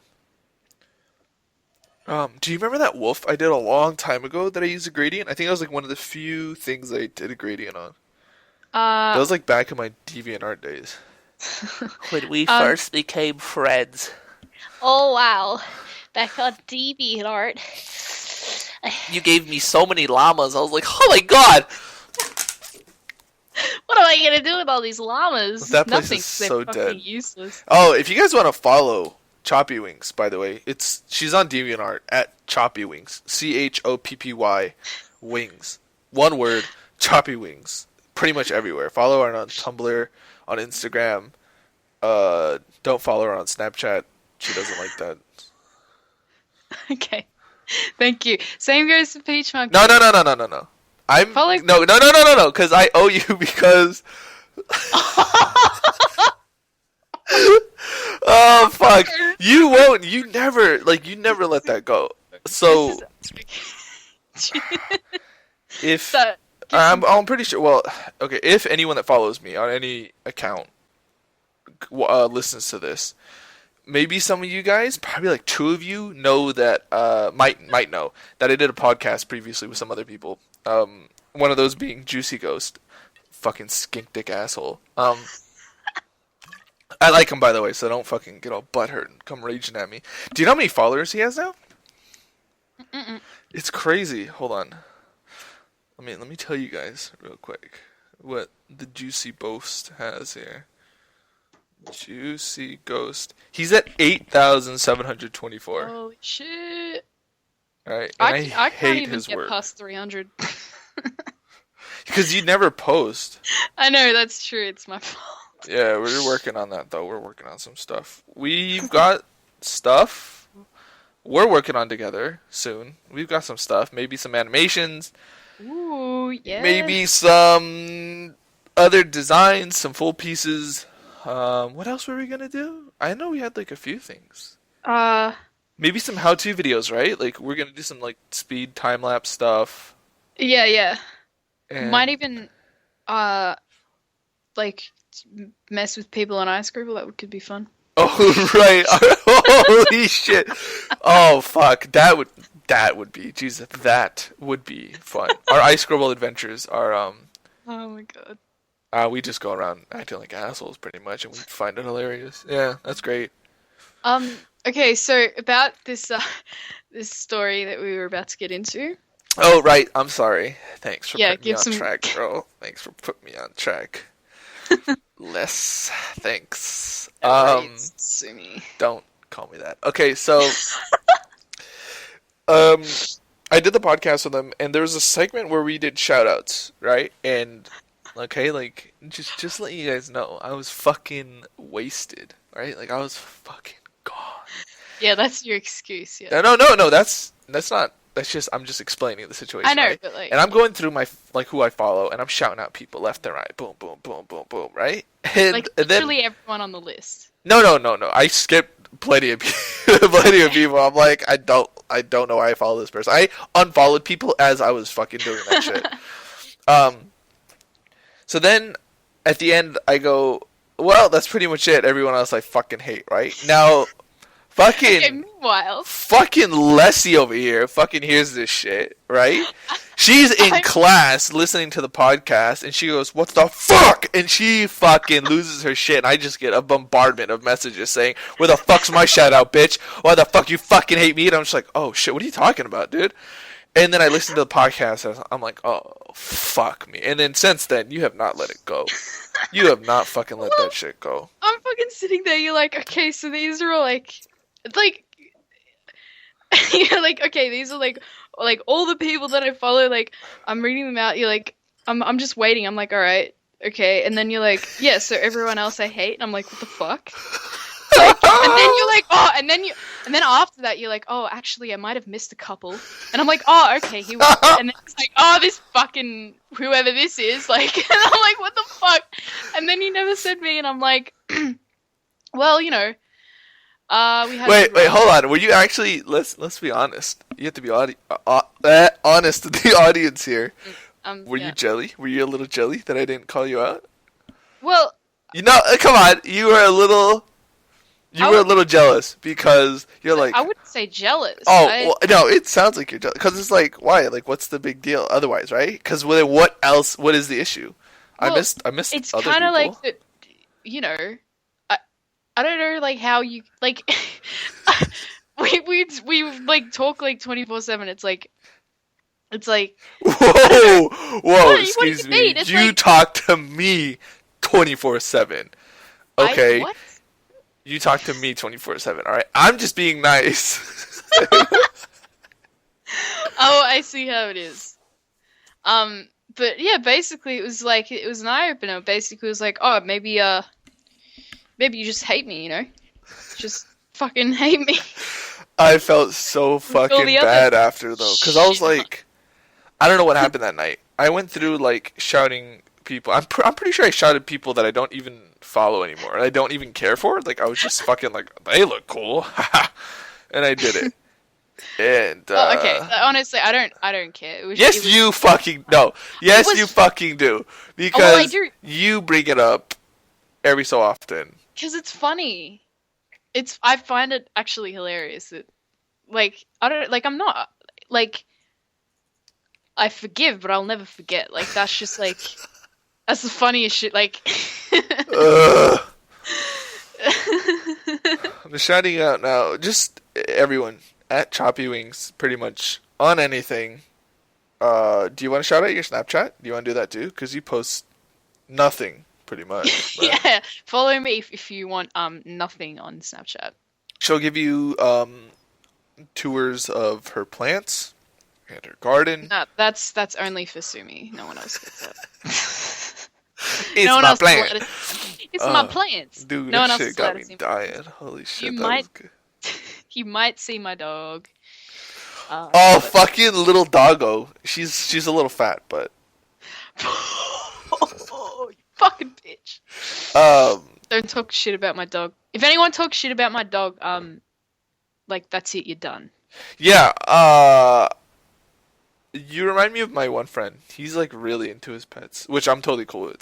[SPEAKER 1] Do you remember that wolf I did a long time ago that I used a gradient? I think that was like one of the few things I did a gradient on. That
[SPEAKER 2] Uh,
[SPEAKER 1] was like back in my DeviantArt days. When we
[SPEAKER 2] um,
[SPEAKER 1] first became friends.
[SPEAKER 2] oh wow, back on DeviantArt.
[SPEAKER 1] You gave me so many llamas. I was like, oh my god!
[SPEAKER 2] What am I gonna do with all these llamas?
[SPEAKER 1] That place
[SPEAKER 2] Nothing.
[SPEAKER 1] is
[SPEAKER 2] 'Cause they're
[SPEAKER 1] so
[SPEAKER 2] fucking
[SPEAKER 1] dead.
[SPEAKER 2] useless.
[SPEAKER 1] Oh, if you guys want to follow Choppy Wings, by the way, she's on DeviantArt at Choppy Wings. CHOPPY Wings. One word, Choppy Wings. Pretty much everywhere. Follow her on Tumblr, on Instagram. Don't follow her on Snapchat. She doesn't like that.
[SPEAKER 2] Okay. Thank you. Same goes to Peach Monkey.
[SPEAKER 1] No. I'm
[SPEAKER 2] Follow-
[SPEAKER 1] no. Because I owe you because. Oh fuck! You won't. You never let that go. So if
[SPEAKER 2] So,
[SPEAKER 1] I'm pretty sure. Well, okay. If anyone that follows me on any account listens to this, maybe some of you guys, probably like two of you, know that might know that I did a podcast previously with some other people. One of those being Juicy Ghost, fucking skink dick asshole. I like him, by the way, so don't fucking get all butthurt and come raging at me. Do you know how many followers he has now?
[SPEAKER 2] Mm-mm.
[SPEAKER 1] It's crazy. Hold on. Let me tell you guys real quick what the Juicy Ghost has here. Juicy Ghost. He's at 8,724.
[SPEAKER 2] Holy shit.
[SPEAKER 1] Alright, and I
[SPEAKER 2] can't
[SPEAKER 1] hate
[SPEAKER 2] even
[SPEAKER 1] his
[SPEAKER 2] get
[SPEAKER 1] work.
[SPEAKER 2] past 300.
[SPEAKER 1] Because you never post.
[SPEAKER 2] I know, that's true. It's my fault.
[SPEAKER 1] Yeah, we're working on that, though. We're working on some stuff. We've got stuff we're working on together soon. We've got some stuff. Maybe some animations.
[SPEAKER 2] Ooh, yeah.
[SPEAKER 1] Maybe some other designs, some full pieces. What else were we gonna do? I know we had like a few things. Maybe some how-to videos, right? Like we're gonna do some like speed time-lapse stuff.
[SPEAKER 2] Yeah.
[SPEAKER 1] And
[SPEAKER 2] Might even, like, mess with people on iScribble. That could be fun.
[SPEAKER 1] Oh right! Holy shit! Oh fuck! That would be Jesus. That would be fun. Our ice scribble adventures are
[SPEAKER 2] Oh my god.
[SPEAKER 1] we just go around acting like assholes pretty much, and we find it hilarious. Yeah, that's great.
[SPEAKER 2] Okay, so about this this story that we were about to get into.
[SPEAKER 1] Oh right, I'm sorry. Thanks for
[SPEAKER 2] Yeah,
[SPEAKER 1] putting me
[SPEAKER 2] give
[SPEAKER 1] on
[SPEAKER 2] some-
[SPEAKER 1] track, bro. Thanks for putting me on track. Less thanks.
[SPEAKER 2] Right, sue me.
[SPEAKER 1] Don't call me that. Okay, so I did the podcast with them, and there was a segment where we did shoutouts, right? And okay, like just letting you guys know, I was fucking wasted, right? Like I was fucking gone.
[SPEAKER 2] Yeah, that's your excuse. Yeah.
[SPEAKER 1] No. That's not. That's just I'm just explaining the situation.
[SPEAKER 2] I know,
[SPEAKER 1] right?
[SPEAKER 2] but like,
[SPEAKER 1] And I'm going through my like who I follow, and I'm shouting out people left and right, boom, boom, boom, boom, boom, right? And,
[SPEAKER 2] like
[SPEAKER 1] and then
[SPEAKER 2] literally everyone on the list.
[SPEAKER 1] no. I skipped plenty of plenty of people. I'm like, I don't know why I follow this person. I unfollowed people as I was fucking doing that shit. So then at the end I go, well, that's pretty much it. Everyone else I fucking hate, right? Now
[SPEAKER 2] Okay,
[SPEAKER 1] Fucking
[SPEAKER 2] meanwhile,
[SPEAKER 1] fucking Leslie over here fucking hears this shit, right? She's in
[SPEAKER 2] I'm-
[SPEAKER 1] class listening to the podcast and she goes, "What the fuck?" And she fucking loses her shit and I just get a bombardment of messages saying, "Where the fuck's my shout out, bitch? Why the fuck you fucking hate me?" And I'm just like, "Oh shit, what are you talking about, dude?" And then I listened to the podcast and I'm like, "Oh, fuck me." And then since then, you have not let it go. You have not fucking let that shit go.
[SPEAKER 2] I'm fucking sitting there. You're like, okay, so these are all like, it's like, you're like, okay, these are like all the people that I follow. Like, I'm reading them out. You're like, I'm just waiting. I'm like, all right, okay. And then you're like, yeah, so everyone else I hate. And I'm like, what the fuck? Like, and then you're like, oh, and then after that, you're like, oh, actually, I might have missed a couple. And I'm like, oh, okay, he was. And then it's like, oh, this fucking whoever this is, like, and I'm like, what the fuck? And then he never said me, and I'm like, well, you know, we had.
[SPEAKER 1] Wait, hold on. Were you actually? Let's be honest. You have to be honest to the audience here. Were
[SPEAKER 2] yeah.
[SPEAKER 1] you jelly? Were you a little jelly that I didn't call you out?
[SPEAKER 2] Well,
[SPEAKER 1] You know, come on. You were a little. You were a little jealous because you're like.
[SPEAKER 2] I wouldn't say jealous.
[SPEAKER 1] Oh well, no! It sounds like you're jealous because it's like, why? Like, what's the big deal? Otherwise, right? Because what else? What is the issue?
[SPEAKER 2] Well,
[SPEAKER 1] I missed.
[SPEAKER 2] It's
[SPEAKER 1] other
[SPEAKER 2] kind of
[SPEAKER 1] people.
[SPEAKER 2] like that, you know. I don't know, like how you like. we like talk like 24/7. It's like.
[SPEAKER 1] Whoa!
[SPEAKER 2] What
[SPEAKER 1] Excuse
[SPEAKER 2] do you
[SPEAKER 1] me.
[SPEAKER 2] mean? It's
[SPEAKER 1] You
[SPEAKER 2] like-
[SPEAKER 1] talk to me 24/7. Okay.
[SPEAKER 2] What?
[SPEAKER 1] You talk to me 24/7. All right. I'm just being nice.
[SPEAKER 2] Oh, I see how it is. But yeah, basically it was like it was an eye opener. Basically, it was like, oh, maybe you just hate me, you know, just fucking hate me.
[SPEAKER 1] I felt so fucking
[SPEAKER 2] the other
[SPEAKER 1] bad after though, because I was
[SPEAKER 2] shit.
[SPEAKER 1] like, I don't know what happened that night. I went through like shouting people. I'm pretty sure I shouted people that I don't even follow anymore. I don't even care for. Like I was just fucking like, they look cool, and I did it. And
[SPEAKER 2] Oh, okay, honestly, I don't care.
[SPEAKER 1] yes, you fucking no. Yes,
[SPEAKER 2] was-
[SPEAKER 1] you fucking do
[SPEAKER 2] I
[SPEAKER 1] because
[SPEAKER 2] do.
[SPEAKER 1] you bring it up every so often.
[SPEAKER 2] Because it's funny. I find it actually hilarious that, like, I don't, like, I'm not, like, I forgive, but I'll never forget. Like, that's just, like, that's the funniest shit, like.
[SPEAKER 1] Ugh. I'm shouting out now. Just everyone at Choppy Wings, pretty much on anything. Do you want to shout out your Snapchat? Do you want to do that too? Because you post nothing, pretty much. but-
[SPEAKER 2] Yeah, follow me if you want nothing on Snapchat.
[SPEAKER 1] She'll give you tours of her plants and her garden.
[SPEAKER 2] No, that's only for Sumi. No one else gets that.
[SPEAKER 1] It's
[SPEAKER 2] no one
[SPEAKER 1] my
[SPEAKER 2] else is
[SPEAKER 1] plant.
[SPEAKER 2] allowed to- It's my plants.
[SPEAKER 1] Dude,
[SPEAKER 2] no one
[SPEAKER 1] that
[SPEAKER 2] else
[SPEAKER 1] shit
[SPEAKER 2] is
[SPEAKER 1] got
[SPEAKER 2] allowed
[SPEAKER 1] me
[SPEAKER 2] to see.
[SPEAKER 1] dying. Holy shit,
[SPEAKER 2] You
[SPEAKER 1] that
[SPEAKER 2] might-
[SPEAKER 1] was good.
[SPEAKER 2] You might see my dog.
[SPEAKER 1] Oh,
[SPEAKER 2] but-
[SPEAKER 1] fucking little doggo. She's a little fat, but
[SPEAKER 2] Oh, you fucking bitch.
[SPEAKER 1] um,
[SPEAKER 2] Don't talk shit about my dog. If anyone talks shit about my dog, like, that's it, you're done.
[SPEAKER 1] yeah. You remind me of my one friend. He's like really into his pets, which I'm totally cool with.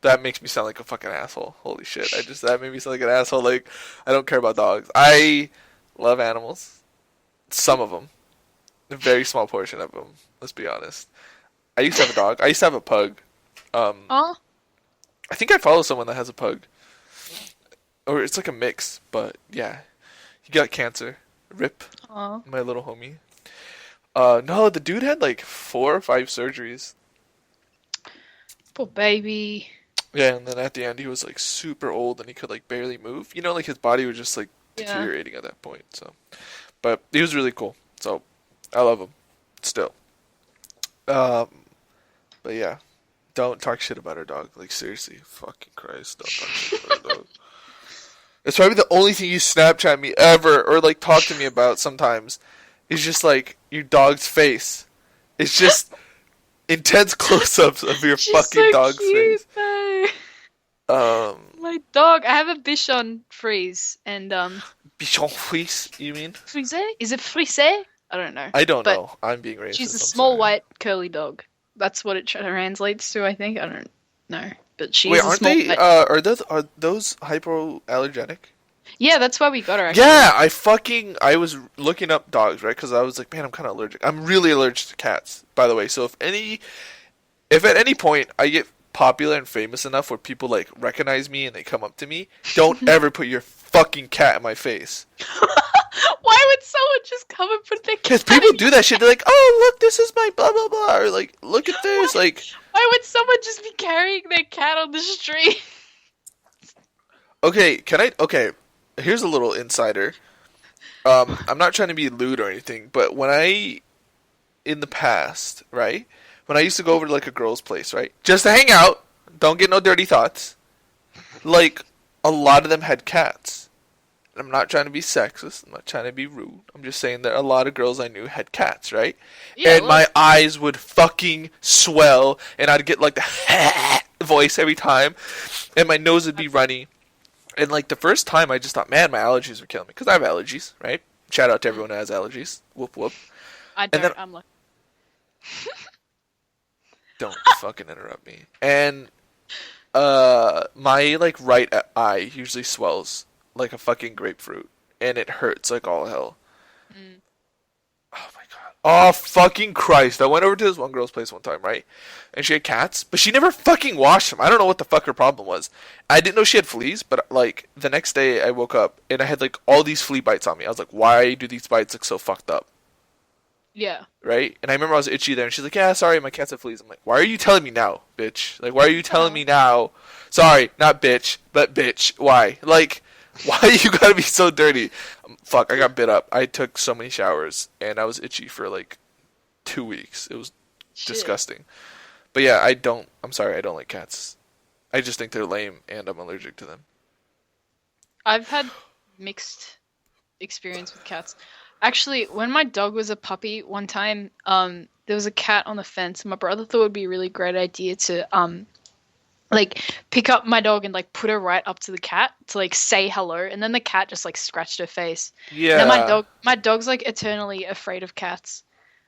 [SPEAKER 1] That makes me sound like a fucking asshole. Holy shit! That made me sound like an asshole. Like I don't care about dogs. I love animals. Some of them, a very small portion of them. Let's be honest. I used to have a dog. I used to have a pug.
[SPEAKER 2] Oh,
[SPEAKER 1] I think I follow someone that has a pug. Or it's like a mix, but yeah. He got cancer. Rip,
[SPEAKER 2] oh.
[SPEAKER 1] my little homie. No, the dude had like 4 or 5 surgeries.
[SPEAKER 2] Poor baby.
[SPEAKER 1] Yeah, and then at the end he was like super old and he could like barely move. You know, like his body was just like
[SPEAKER 2] Yeah.
[SPEAKER 1] deteriorating at that point. So, but he was really cool. So, I love him still. But yeah, don't talk shit about our dog. Like seriously, fucking Christ, don't talk shit about our dog. It's probably the only thing you Snapchat me ever or like talk to me about sometimes. Is just like your dog's face. It's just intense close-ups of your
[SPEAKER 2] She's
[SPEAKER 1] fucking
[SPEAKER 2] so
[SPEAKER 1] dog's
[SPEAKER 2] cute,
[SPEAKER 1] face.
[SPEAKER 2] though. My dog. I have a Bichon Frise and
[SPEAKER 1] Bichon Frise, you mean?
[SPEAKER 2] Frise? Is it Frise? I don't know.
[SPEAKER 1] I don't
[SPEAKER 2] But
[SPEAKER 1] know. I'm being racist.
[SPEAKER 2] She's a
[SPEAKER 1] I'm
[SPEAKER 2] small
[SPEAKER 1] sorry.
[SPEAKER 2] white curly dog. That's what it translates to, I think. I don't know, but she's
[SPEAKER 1] Wait,
[SPEAKER 2] a
[SPEAKER 1] aren't
[SPEAKER 2] small
[SPEAKER 1] they?
[SPEAKER 2] white.
[SPEAKER 1] Are those hypoallergenic?
[SPEAKER 2] Yeah, that's why we got her actually.
[SPEAKER 1] Yeah, I was looking up dogs, right? Because I was like, man, I'm kind of allergic. I'm really allergic to cats, by the way. So if at any point I get popular and famous enough where people like recognize me and they come up to me, don't ever put your fucking cat in my face.
[SPEAKER 2] Why would someone just come and put their
[SPEAKER 1] Because
[SPEAKER 2] cat
[SPEAKER 1] people
[SPEAKER 2] in
[SPEAKER 1] do that shit. They're like, oh, look, this is my blah blah blah, or like, look at this, like.
[SPEAKER 2] Why would someone just be carrying their cat on the street?
[SPEAKER 1] Okay, Okay, here's a little insider. I'm not trying to be lewd or anything, but in the past, right? When I used to go over to like a girl's place, right? Just to hang out, don't get no dirty thoughts. Like, a lot of them had cats. I'm not trying to be sexist. I'm not trying to be rude. I'm just saying that a lot of girls I knew had cats, right?
[SPEAKER 2] Yeah,
[SPEAKER 1] And my eyes would fucking swell, and I'd get like the voice every time, and my nose would be runny. And like the first time, I just thought, man, my allergies were killing me because I have allergies, right? Shout out to everyone who has allergies. Whoop whoop.
[SPEAKER 2] I
[SPEAKER 1] And
[SPEAKER 2] don't.
[SPEAKER 1] then
[SPEAKER 2] I'm like,
[SPEAKER 1] don't fucking interrupt me. And my like right eye usually swells like a fucking grapefruit, and it hurts like all hell. Oh my god. Oh fucking Christ. I went over to this one girl's place one time, right? And she had cats, but she never fucking washed them. I don't know what the fuck her problem was. I didn't know she had fleas, but like the next day I woke up and I had like all these flea bites on me. I was like, why do these bites look so fucked up?
[SPEAKER 2] yeah.
[SPEAKER 1] Right? And I remember I was itchy there and she's like, yeah, sorry, my cats have fleas. I'm like, why are you telling me now, bitch? Like, why are you telling me now? Sorry, not bitch, but bitch. Why? Like, why you gotta be so dirty? Fuck, I got bit up. I took so many showers and I was itchy for like 2 weeks. It was
[SPEAKER 2] Shit.
[SPEAKER 1] disgusting. But yeah, I'm sorry, I don't like cats. I just think they're lame and I'm allergic to them.
[SPEAKER 2] I've had mixed experience with cats. Actually, when my dog was a puppy, one time, there was a cat on the fence. My brother thought it would be a really great idea to, like, pick up my dog and like put her right up to the cat to like say hello, and then the cat just like scratched her face.
[SPEAKER 1] Yeah.
[SPEAKER 2] And then my dog's like eternally afraid of cats.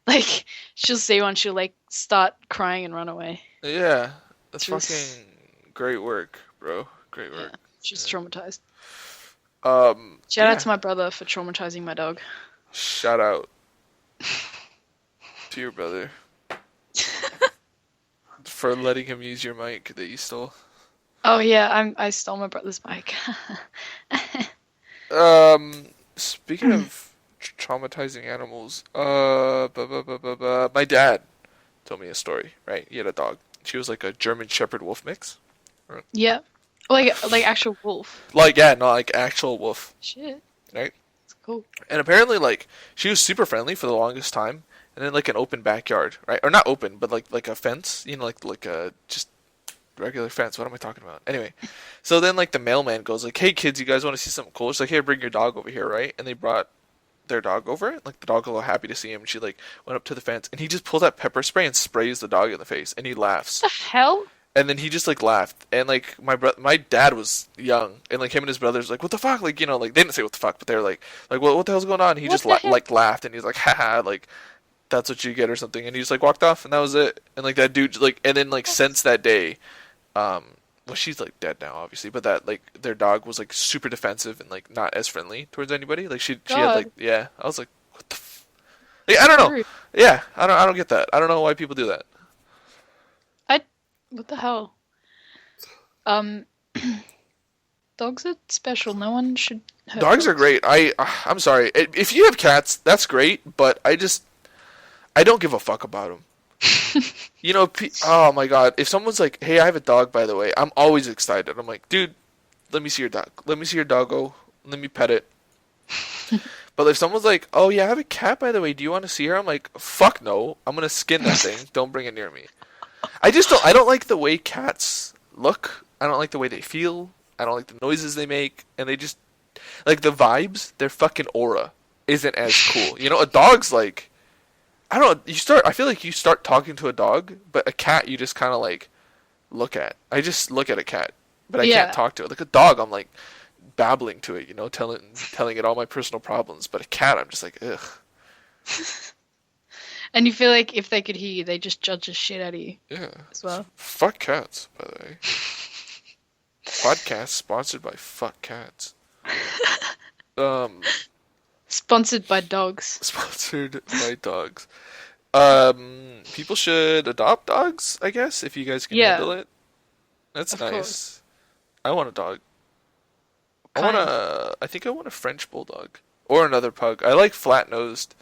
[SPEAKER 2] Like, she'll see one, she'll like start crying and run away.
[SPEAKER 1] Yeah. That's
[SPEAKER 2] Just-
[SPEAKER 1] fucking great work, bro. Great work.
[SPEAKER 2] Yeah, she's traumatized. Shout
[SPEAKER 1] Yeah.
[SPEAKER 2] out to my brother for traumatizing my dog.
[SPEAKER 1] Shout out to your brother for letting him use your mic that you stole.
[SPEAKER 2] Oh yeah, I stole my brother's mic.
[SPEAKER 1] Speaking of traumatizing animals, my dad told me a story. Right, he had a dog. She was like a German Shepherd Wolf mix.
[SPEAKER 2] Yeah, like actual wolf.
[SPEAKER 1] Like yeah, not like actual wolf.
[SPEAKER 2] Shit,
[SPEAKER 1] Right.
[SPEAKER 2] it's cool.
[SPEAKER 1] And apparently, like, she was super friendly for the longest time. And then, like, an open backyard, right? Or not open, but, like a fence. You know, like a just regular fence. What am I talking about? Anyway. So then, like, the mailman goes, like, hey, kids, you guys want to see something cool? She's like, hey, bring your dog over here, right? And they brought their dog over. Like, the dog was all happy to see him. And she, like, went up to the fence. And he just pulls out pepper spray and sprays the dog in the face. And he laughs.
[SPEAKER 2] What the hell?
[SPEAKER 1] And then he just like laughed, and like my dad was young, and like him and his brothers like, what the fuck, like, you know, like they didn't say what the fuck, but they were like what the hell's going on? And he
[SPEAKER 2] What
[SPEAKER 1] just
[SPEAKER 2] the heck?
[SPEAKER 1] like laughed, and he's like, haha, like that's what you get or something, and he just like walked off, and that was it. And like that dude like, and then like since that day, well, she's like dead now, obviously, but that like their dog was like super defensive and like not as friendly towards anybody. Like she had
[SPEAKER 2] God.
[SPEAKER 1] like yeah, I was like, what the. Like, I don't know.
[SPEAKER 2] Rude.
[SPEAKER 1] Yeah, I don't get that. I don't know why people do that.
[SPEAKER 2] What the hell? Dogs are special. No one should hurt
[SPEAKER 1] Dogs are great. I'm sorry. If you have cats, that's great, but I don't give a fuck about them. You know, oh my god, if someone's like, "Hey, I have a dog, by the way," I'm always excited. I'm like, "Dude, let me see your dog. Let me see your doggo. Let me pet it." But if someone's like, "Oh yeah, I have a cat, by the way. Do you want to see her?" I'm like, "Fuck no. I'm gonna skin that thing. Don't bring it near me." I don't like the way cats look. I don't like the way they feel. I don't like the noises they make, and they just like the vibes. Their fucking aura isn't as cool. You know, a dog's like, I don't know. I feel like you start talking to a dog, but a cat you just kind of like look at. I just look at a cat, but I
[SPEAKER 2] Yeah.
[SPEAKER 1] can't talk to it. Like a dog, I'm like babbling to it. You know, telling it all my personal problems. But a cat, I'm just like, ugh.
[SPEAKER 2] And you feel like if they could hear you, they just judge the shit out of you
[SPEAKER 1] Yeah.
[SPEAKER 2] as well.
[SPEAKER 1] Fuck cats, by the way. Podcast sponsored by Fuck Cats. Um,
[SPEAKER 2] Sponsored by dogs.
[SPEAKER 1] sponsored by dogs. People should adopt dogs, I guess, if you guys can
[SPEAKER 2] Yeah,
[SPEAKER 1] handle it. That's
[SPEAKER 2] of course.
[SPEAKER 1] nice. I want a dog.
[SPEAKER 2] Kind.
[SPEAKER 1] I think I want a French bulldog or another pug. I like flat-nosed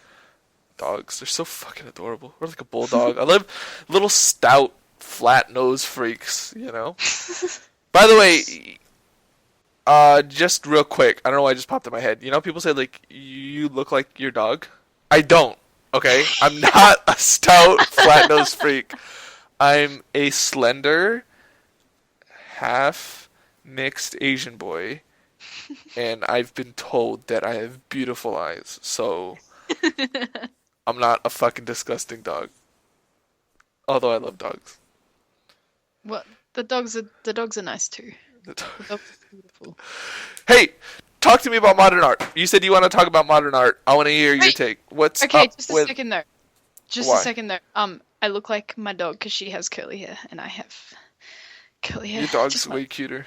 [SPEAKER 1] dogs. They're so fucking adorable. Or like a bulldog. I love little stout, flat-nosed freaks, you know? By the way, just real quick, I don't know why it just popped in my head. You know, people say like you look like your dog. I don't. Okay, I'm not a stout, flat-nosed freak. I'm a slender, half mixed Asian boy, and I've been told that I have beautiful eyes. So I'm not a fucking disgusting dog. Although I love dogs.
[SPEAKER 2] Well, the dogs are nice too.
[SPEAKER 1] The dog-
[SPEAKER 2] The dogs are beautiful.
[SPEAKER 1] Hey, talk to me about modern art. You said you want to talk about modern art. I want to hear your
[SPEAKER 2] Wait.
[SPEAKER 1] take. What's
[SPEAKER 2] Okay,
[SPEAKER 1] up
[SPEAKER 2] just a
[SPEAKER 1] with?
[SPEAKER 2] second though. Just
[SPEAKER 1] Why?
[SPEAKER 2] a second though. I look like my dog because she has curly hair and I have curly hair.
[SPEAKER 1] Your dog's
[SPEAKER 2] Just
[SPEAKER 1] way cuter.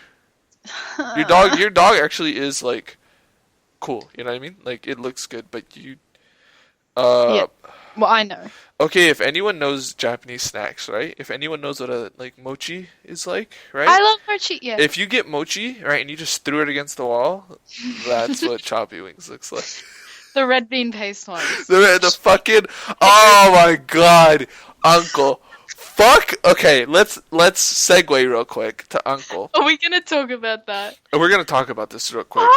[SPEAKER 2] my...
[SPEAKER 1] Your dog actually is like cool. You know what I mean? Like it looks good, but you.
[SPEAKER 2] Yeah.
[SPEAKER 1] Uh,
[SPEAKER 2] Well, I know.
[SPEAKER 1] okay. If anyone knows Japanese snacks, right? If anyone knows what a like mochi is like, right?
[SPEAKER 2] I love mochi. Yeah.
[SPEAKER 1] If you get mochi, right, and you just threw it against the wall, that's what choppy wings looks like.
[SPEAKER 2] The red bean paste ones.
[SPEAKER 1] The fucking oh my god, Uncle. Fuck. Okay, let's segue real quick to Uncle.
[SPEAKER 2] Are we gonna talk about that?
[SPEAKER 1] And we're gonna talk about this real quick.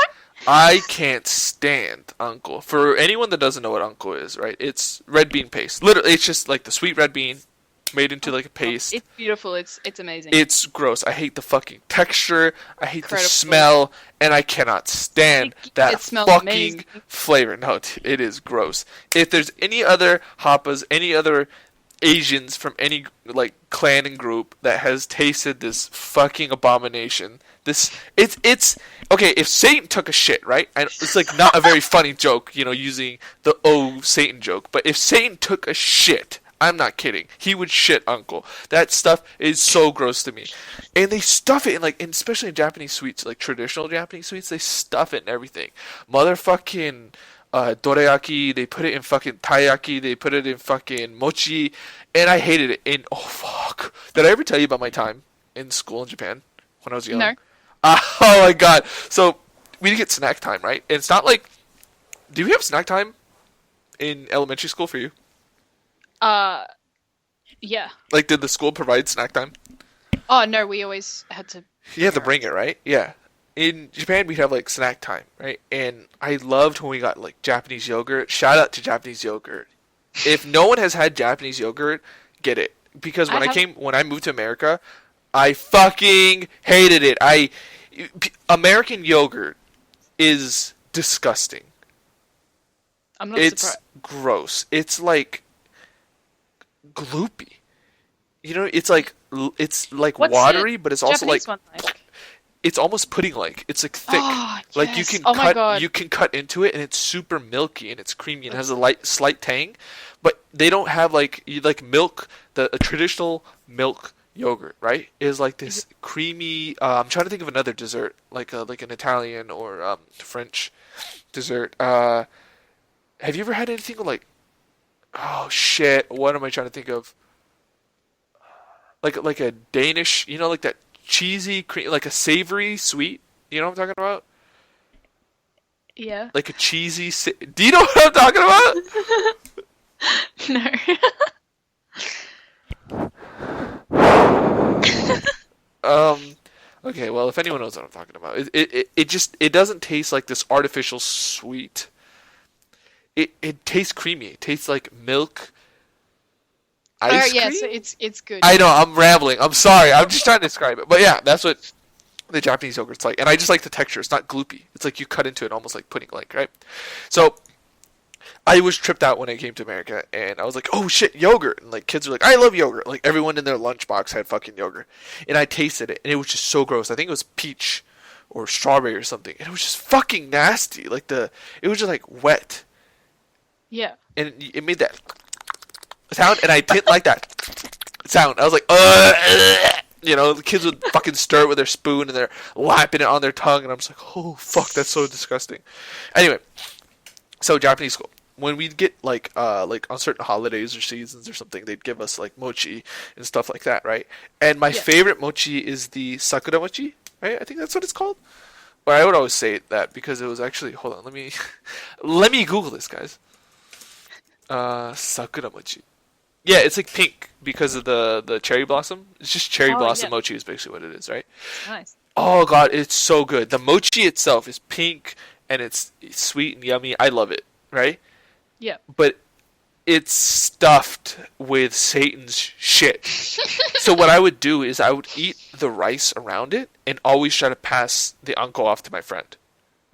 [SPEAKER 1] I can't stand Uncle. For anyone that doesn't know what Uncle is, right? It's red bean paste. Literally, it's just like the sweet red bean made into like a paste.
[SPEAKER 2] It's beautiful. It's amazing.
[SPEAKER 1] It's gross. I hate the fucking texture. I hate the
[SPEAKER 2] Incredible.
[SPEAKER 1] smell, and I cannot stand that
[SPEAKER 2] It smells
[SPEAKER 1] fucking
[SPEAKER 2] amazing.
[SPEAKER 1] flavor. No, it is gross. If there's any other Happas, any other Asians from any like clan and group that has tasted this fucking abomination, it's okay. If Satan took a shit, right? And it's like not a very funny joke, you know, using the "oh Satan" joke. But if Satan took a shit, I'm not kidding. He would shit Uncle. That stuff is so gross to me. And they stuff it in like, and especially in Japanese sweets, like traditional Japanese sweets, they stuff it in everything. Motherfucking dorayaki, they put it in fucking taiyaki, they put it in fucking mochi, and I hated it. And oh fuck, did I ever tell you about my time in school in Japan when I was young?
[SPEAKER 2] No.
[SPEAKER 1] Oh my god. So we get snack time, right? And it's not like, do we have snack time in elementary school for you?
[SPEAKER 2] Yeah.
[SPEAKER 1] Like, did the school provide snack time?
[SPEAKER 2] Oh no, we always had to.
[SPEAKER 1] You had to bring it, right? Yeah. In Japan, we'd have like snack time, right? And I loved when we got like Japanese yogurt. Shout out to Japanese yogurt. If no one has had Japanese yogurt, get it. Because when I moved to America, I fucking hated it. American yogurt is disgusting.
[SPEAKER 2] I'm not
[SPEAKER 1] It's
[SPEAKER 2] surprised.
[SPEAKER 1] gross. It's like gloopy. You know, it's like
[SPEAKER 2] What's
[SPEAKER 1] watery,
[SPEAKER 2] the
[SPEAKER 1] but it's also like
[SPEAKER 2] Japanese one like?
[SPEAKER 1] it's almost pudding-like. It's like thick.
[SPEAKER 2] Oh,
[SPEAKER 1] Like you
[SPEAKER 2] yes.
[SPEAKER 1] can
[SPEAKER 2] Oh my God.
[SPEAKER 1] you can cut into it, and it's super milky and it's creamy and has a slight tang. But they don't have like milk. A traditional milk yogurt, right, is like this creamy. I'm trying to think of another dessert, like an Italian or French dessert. Have you ever had anything like? Oh shit! What am I trying to think of? Like a Danish, you know, like that cheesy cream, like a savory sweet. You know what I'm talking about?
[SPEAKER 2] Yeah.
[SPEAKER 1] Like a cheesy. Do you know what I'm talking about?
[SPEAKER 2] No.
[SPEAKER 1] Okay. Well, if anyone knows what I'm talking about, it doesn't taste like this artificial sweet. It tastes creamy. It tastes like milk. Ice
[SPEAKER 2] yeah,
[SPEAKER 1] cream?
[SPEAKER 2] so it's good.
[SPEAKER 1] I know, I'm rambling. I'm sorry. I'm just trying to describe it. But yeah, that's what the Japanese yogurt's like. And I just like the texture. It's not gloopy. It's like you cut into it almost like pudding-like, right? So I was tripped out when I came to America, and I was like, oh shit, yogurt. And like kids were like, I love yogurt. Like everyone in their lunchbox had fucking yogurt. And I tasted it, and it was just so gross. I think it was peach or strawberry or something. And it was just fucking nasty. Like it was just like wet.
[SPEAKER 2] Yeah.
[SPEAKER 1] And it made that sound, and I didn't like that sound. I was like, ugh. You know, the kids would fucking stir it with their spoon and they're lapping it on their tongue, and I'm just like, oh fuck, that's so disgusting. Anyway, so Japanese school. When we'd get like on certain holidays or seasons or something, they'd give us like mochi and stuff like that, right? And my favorite mochi is the sakura mochi, right? I think that's what it's called. Or I would always say that because it was actually, hold on, let me Google this, guys. Sakura mochi. Yeah, it's like pink because of the cherry blossom. It's just cherry blossom mochi is basically what it is, right?
[SPEAKER 2] Nice.
[SPEAKER 1] Oh god, it's so good. The mochi itself is pink and it's sweet and yummy. I love it, right?
[SPEAKER 2] Yeah.
[SPEAKER 1] But it's stuffed with Satan's shit. So what I would do is I would eat the rice around it and always try to pass the uncle off to my friend,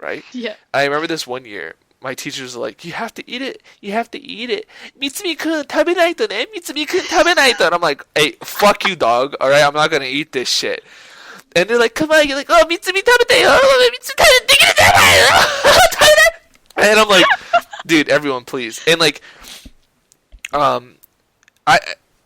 [SPEAKER 1] right?
[SPEAKER 2] Yeah.
[SPEAKER 1] I remember this one year, my teachers were like, you have to eat it. You have to eat it. Mitsumi-kun, tabenaito ne. Mitsumi-kun, tabenaito. And I'm like, hey, fuck you, dog. All right, I'm not going to eat this shit. And they're like, come on. You're like, oh, Mitsumi tabete. Oh, Mitsumi tabete. And I'm like, dude, everyone, please. And like, I'm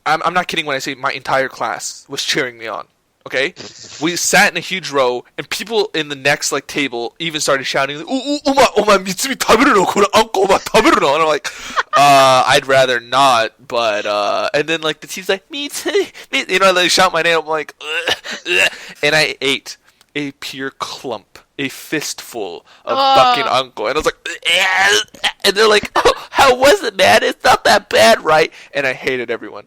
[SPEAKER 1] not kidding when I say my entire class was cheering me on. Okay, we sat in a huge row, and people in the next like table even started shouting, "Oma, Mitsumi taberu no, kore uncle, oma taberu no." And I'm like, I'd rather not, but and then like the team's like, Mitsumi, you know, they shout my name. I'm like, ugh, ugh. And I ate a pure clump, a fistful of fucking uncle, and I was like, ugh. And they're like, oh, how was it, man? It's not that bad, right? And I hated everyone.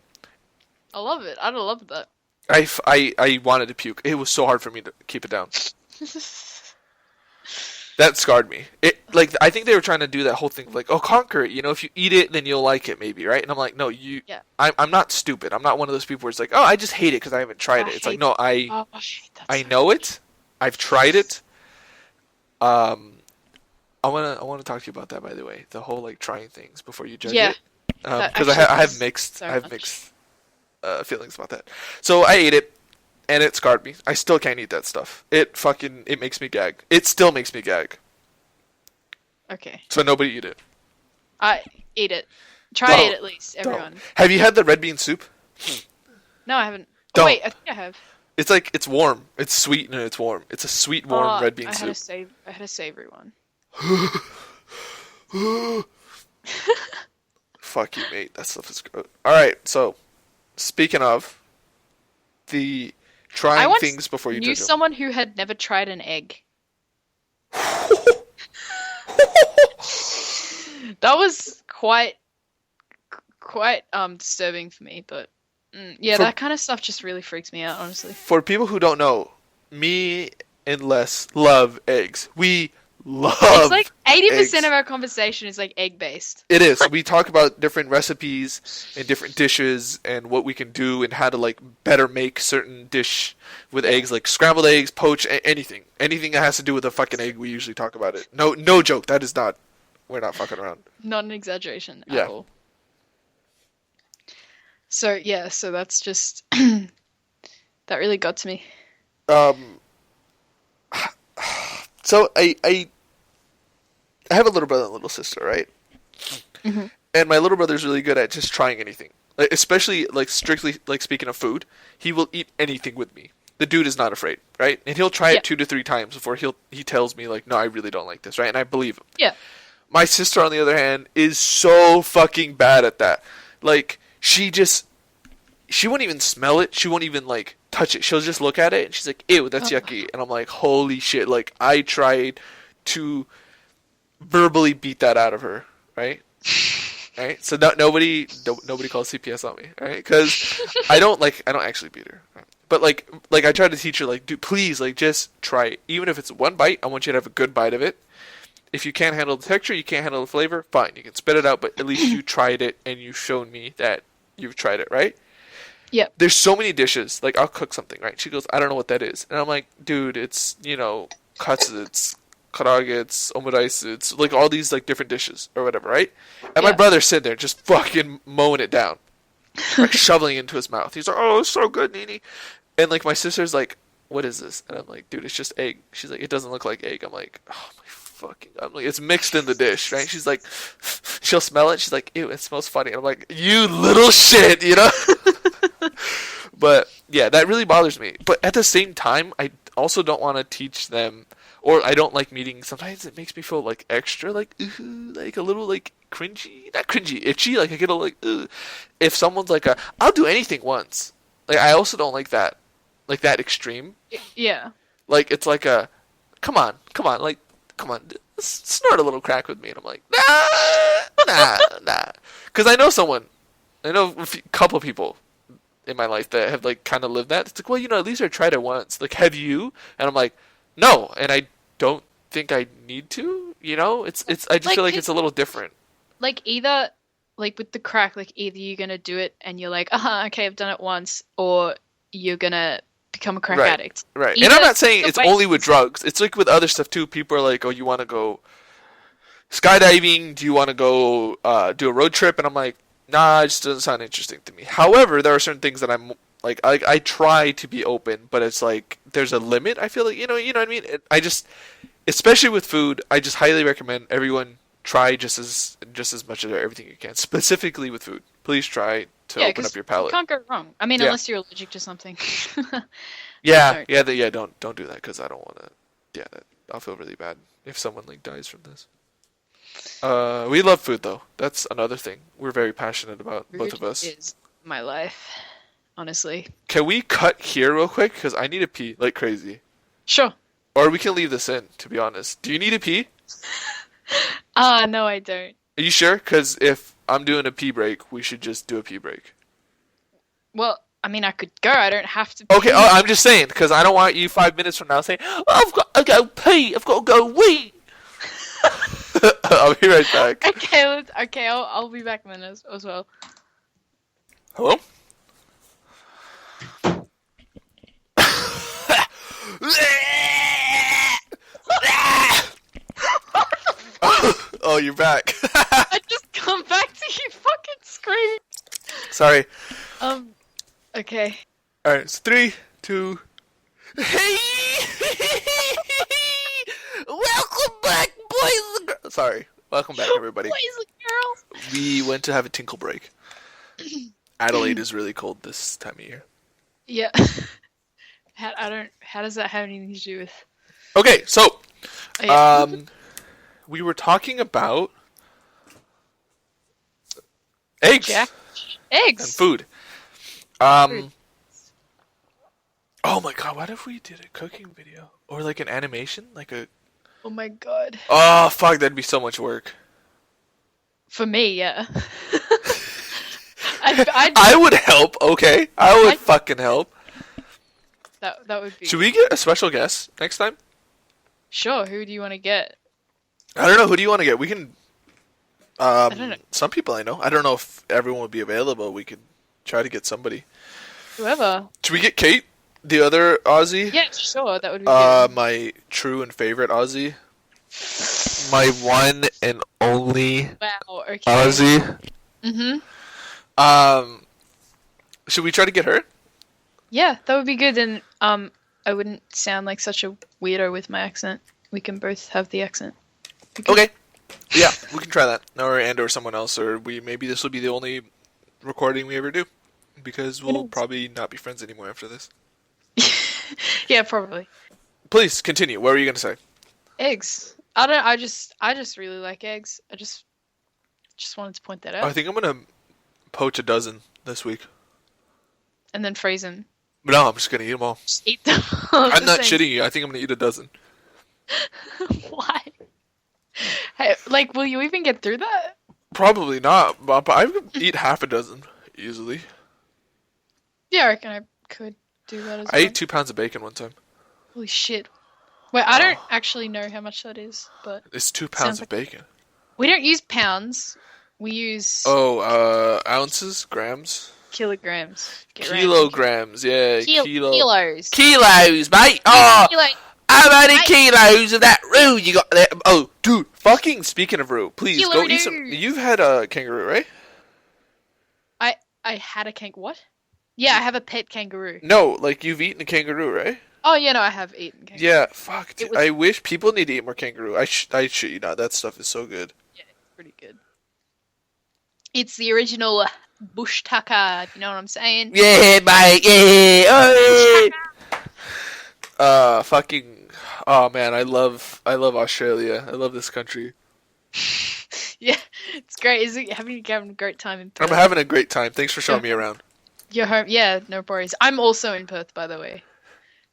[SPEAKER 2] I love it. I'd love that.
[SPEAKER 1] I wanted to puke. It was so hard for me to keep it down. That scarred me. Like I think they were trying to do that whole thing like, oh, conquer it. You know, if you eat it, then you'll like it, maybe, right? And I'm like, no, you. Yeah. I'm not stupid. I'm not one of those people where it's like, oh, I just hate it because I haven't tried it. It's like, no, I know it. I've tried it. I wanna talk to you about that, by the way. The whole like trying things before you judge it. Because I have mixed feelings about that. So I ate it, and it scarred me. I still can't eat that stuff. It makes me gag. It still makes me gag.
[SPEAKER 2] Okay.
[SPEAKER 1] So nobody eat it.
[SPEAKER 2] I eat it. Try it at least, everyone.
[SPEAKER 1] Don't. Have you had the red bean soup?
[SPEAKER 2] No, I haven't.
[SPEAKER 1] Don't.
[SPEAKER 2] Oh, wait, I think I have.
[SPEAKER 1] It's warm. It's sweet and it's warm. It's a sweet, warm red bean soup.
[SPEAKER 2] I had a savory one.
[SPEAKER 1] Fuck you, mate. That stuff is gross. Alright, so speaking of the trying things before you judge them.
[SPEAKER 2] I knew someone who had never tried an egg. That was quite disturbing for me, but that kind of stuff just really freaks me out, honestly.
[SPEAKER 1] For people who don't know, me and Les love eggs. We love
[SPEAKER 2] It's like 80%
[SPEAKER 1] eggs.
[SPEAKER 2] of our conversation is like egg based.
[SPEAKER 1] It is. We talk about different recipes and different dishes and what we can do and how to like better make certain dish with eggs, like scrambled eggs, poached, anything that has to do with a fucking egg. We usually talk about it. No joke. That is not. We're not fucking around.
[SPEAKER 2] Not an exaggeration at all. So that's just that really got to me.
[SPEAKER 1] So I have a little brother and a little sister, right?
[SPEAKER 2] Mm-hmm.
[SPEAKER 1] And my little brother's really good at just trying anything. Like, especially, like, strictly, like, speaking of food, he will eat anything with me. The dude is not afraid, right? And he'll try it 2 to 3 times before he tells me, like, no, I really don't like this, right? And I believe him.
[SPEAKER 2] Yeah.
[SPEAKER 1] My sister, on the other hand, is so fucking bad at that. Like, she won't even smell it. She won't even, like, touch it. She'll just look at it, and she's like, ew, that's yucky. And I'm like, holy shit. Like, I tried to verbally beat that out of her, right? Right? So nobody calls CPS on me, right? Because I don't actually beat her. But, like, I try to teach her, like, dude, please, like, just try it. Even if it's one bite, I want you to have a good bite of it. If you can't handle the texture, you can't handle the flavor, fine. You can spit it out, but at least you tried it, and you've shown me that you've tried it, right?
[SPEAKER 2] Yeah.
[SPEAKER 1] There's so many dishes. Like, I'll cook something, right? She goes, I don't know what that is. And I'm like, dude, it's, katsu, it's karaage, it's omurice, it's, like, all these, like, different dishes, or whatever, right? And my brother's sitting there just fucking mowing it down. Like, shoveling it into his mouth. He's like, oh, it's so good, Nini. And, like, my sister's like, what is this? And I'm like, dude, it's just egg. She's like, it doesn't look like egg. I'm like, oh, my fucking... I'm like, it's mixed in the dish, right? She's like, she'll smell it. She's like, ew, it smells funny. And I'm like, you little shit, But yeah, that really bothers me. But at the same time, I also don't want to teach them, or I don't like meeting. Sometimes it makes me feel like extra, like ooh, like a little like cringy, not cringy, itchy. Like I get a like, ooh. If someone's like I'll do anything once. Like I also don't like that extreme.
[SPEAKER 2] Yeah.
[SPEAKER 1] Like it's like come on, like come on, snort a little crack with me, and I'm like nah. Because I know a couple of people in my life that have like kind of lived that. It's like, well, at least I tried it once. Like, have you? And I'm like, no, and I don't think I need to. It's I just
[SPEAKER 2] Like,
[SPEAKER 1] feel like it's a little different.
[SPEAKER 2] Like either, like with the crack, like either you're gonna do it and you're like, okay, I've done it once, or you're gonna become a crack
[SPEAKER 1] Right.
[SPEAKER 2] addict.
[SPEAKER 1] Right.
[SPEAKER 2] Either,
[SPEAKER 1] And I'm not saying
[SPEAKER 2] either
[SPEAKER 1] it's
[SPEAKER 2] way-
[SPEAKER 1] only with drugs. It's like with other stuff too. People are like, oh, you want to go skydiving? Do you want to go do a road trip? And I'm like, nah, it just doesn't sound interesting to me. However, there are certain things that I'm like, I try to be open, but it's like there's a limit. I feel like you know what I mean. I just, especially with food, I just highly recommend everyone try just as much of everything you can. Specifically with food, please try to open
[SPEAKER 2] 'cause
[SPEAKER 1] up your palate.
[SPEAKER 2] You can't go wrong. I mean,
[SPEAKER 1] Yeah.
[SPEAKER 2] unless you're allergic to something.
[SPEAKER 1] Yeah,
[SPEAKER 2] Don't.
[SPEAKER 1] yeah, don't do that because I don't want to. Yeah, I'll feel really bad if someone like dies from this. We love food though. That's another thing we're very passionate about, both of
[SPEAKER 2] Food
[SPEAKER 1] us.
[SPEAKER 2] is my life, honestly.
[SPEAKER 1] Can we cut here real quick? Because I need to pee like crazy.
[SPEAKER 2] Sure.
[SPEAKER 1] Or we can leave this in, to be honest. Do you need a pee?
[SPEAKER 2] No, I don't.
[SPEAKER 1] Are you sure? Because if I'm doing a pee break, we should just do a pee break.
[SPEAKER 2] Well, I mean, I could go. I don't have to.
[SPEAKER 1] Okay,
[SPEAKER 2] pee.
[SPEAKER 1] I'm just saying, because I don't want you 5 minutes from now saying, oh, I've got to go pee, I've got to go wee. I'll be right back.
[SPEAKER 2] Okay, I'll be back then as well.
[SPEAKER 1] Hello? Oh, you're back.
[SPEAKER 2] I just come back to you fucking scream.
[SPEAKER 1] Sorry.
[SPEAKER 2] Okay.
[SPEAKER 1] Alright, it's 3, 2. Hey! Welcome back, boys and girls. Sorry. Welcome back, everybody.
[SPEAKER 2] Boys and girls.
[SPEAKER 1] We went to have a tinkle break. Adelaide is really cold this time of year.
[SPEAKER 2] Yeah. How does that have anything to do with?
[SPEAKER 1] Okay, so
[SPEAKER 2] Oh, yeah.
[SPEAKER 1] we were talking about eggs
[SPEAKER 2] Jack?
[SPEAKER 1] and
[SPEAKER 2] Eggs.
[SPEAKER 1] food.
[SPEAKER 2] Food.
[SPEAKER 1] Oh my god, what if we did a cooking video or like an animation, like a?
[SPEAKER 2] Oh my god.
[SPEAKER 1] Oh fuck, that'd be so much work.
[SPEAKER 2] For me, yeah. I'd
[SPEAKER 1] I would help. Okay, I would fucking help.
[SPEAKER 2] that would be.
[SPEAKER 1] Should we get a special guest next time?
[SPEAKER 2] Sure. Who do you want to get?
[SPEAKER 1] I don't know. Who do you want to get? We can.
[SPEAKER 2] don't know.
[SPEAKER 1] Some people I know. I don't know if everyone would be available. We could try to get somebody.
[SPEAKER 2] Whoever.
[SPEAKER 1] Should we get Kate, the other Aussie?
[SPEAKER 2] Yeah, sure. That would be good.
[SPEAKER 1] My true and favorite Aussie. My one and only
[SPEAKER 2] Wow. Okay.
[SPEAKER 1] Aussie.
[SPEAKER 2] Mhm.
[SPEAKER 1] Should we try to get her?
[SPEAKER 2] Yeah, that would be good, and I wouldn't sound like such a weirdo with my accent. We can both have the accent.
[SPEAKER 1] Okay. Yeah, we can try that. Or someone else, or maybe this will be the only recording we ever do, because we'll probably not be friends anymore after this.
[SPEAKER 2] Yeah, probably.
[SPEAKER 1] Please continue. What were you gonna say?
[SPEAKER 2] Eggs. I just really like eggs. I just wanted to point that out.
[SPEAKER 1] I think I'm gonna poach a dozen this week.
[SPEAKER 2] And then freeze them.
[SPEAKER 1] But no, I'm just gonna eat them all.
[SPEAKER 2] Just eat them. all at
[SPEAKER 1] I'm
[SPEAKER 2] the
[SPEAKER 1] not
[SPEAKER 2] same-
[SPEAKER 1] shitting you. I think I'm gonna eat a dozen.
[SPEAKER 2] Why? Hey, like, will you even get through that?
[SPEAKER 1] Probably not, but I could eat half a dozen easily.
[SPEAKER 2] Yeah, I reckon I could do that as
[SPEAKER 1] I
[SPEAKER 2] well.
[SPEAKER 1] ate 2 pounds of bacon one time.
[SPEAKER 2] Holy shit. Wait, I don't actually know how much that is, but
[SPEAKER 1] It's 2 pounds
[SPEAKER 2] Sounds
[SPEAKER 1] of bacon.
[SPEAKER 2] we don't use pounds. We use
[SPEAKER 1] Ounces, grams,
[SPEAKER 2] kilograms. Get around.
[SPEAKER 1] kilograms. Yeah,
[SPEAKER 2] Kilos.
[SPEAKER 1] kilos, mate. Oh,
[SPEAKER 2] Kilo.
[SPEAKER 1] how many
[SPEAKER 2] Mate.
[SPEAKER 1] kilos of that roux you got there? Oh, dude, fucking speaking of roux, please
[SPEAKER 2] Kilo
[SPEAKER 1] go eat some.
[SPEAKER 2] roux.
[SPEAKER 1] You've had a kangaroo, right?
[SPEAKER 2] I had a what? Yeah, I have a pet kangaroo.
[SPEAKER 1] No, like you've eaten a kangaroo, right?
[SPEAKER 2] Oh, yeah, no, I have eaten kangaroo.
[SPEAKER 1] Yeah, fuck.
[SPEAKER 2] It was-
[SPEAKER 1] I wish people need to eat more kangaroo. I shit you not. That stuff is so good.
[SPEAKER 2] Yeah, it's pretty good. It's the original bush tucker, if you know what I'm saying.
[SPEAKER 1] Yeah, mate. Yeah. Hey. Fucking. Oh man, I love Australia. I love this country.
[SPEAKER 2] Yeah, it's great. Is it having a great time in
[SPEAKER 1] I'm
[SPEAKER 2] Perth?
[SPEAKER 1] having a great time. Thanks for showing
[SPEAKER 2] You're,
[SPEAKER 1] me around.
[SPEAKER 2] you're home. Yeah, no worries. I'm also in Perth, by the way.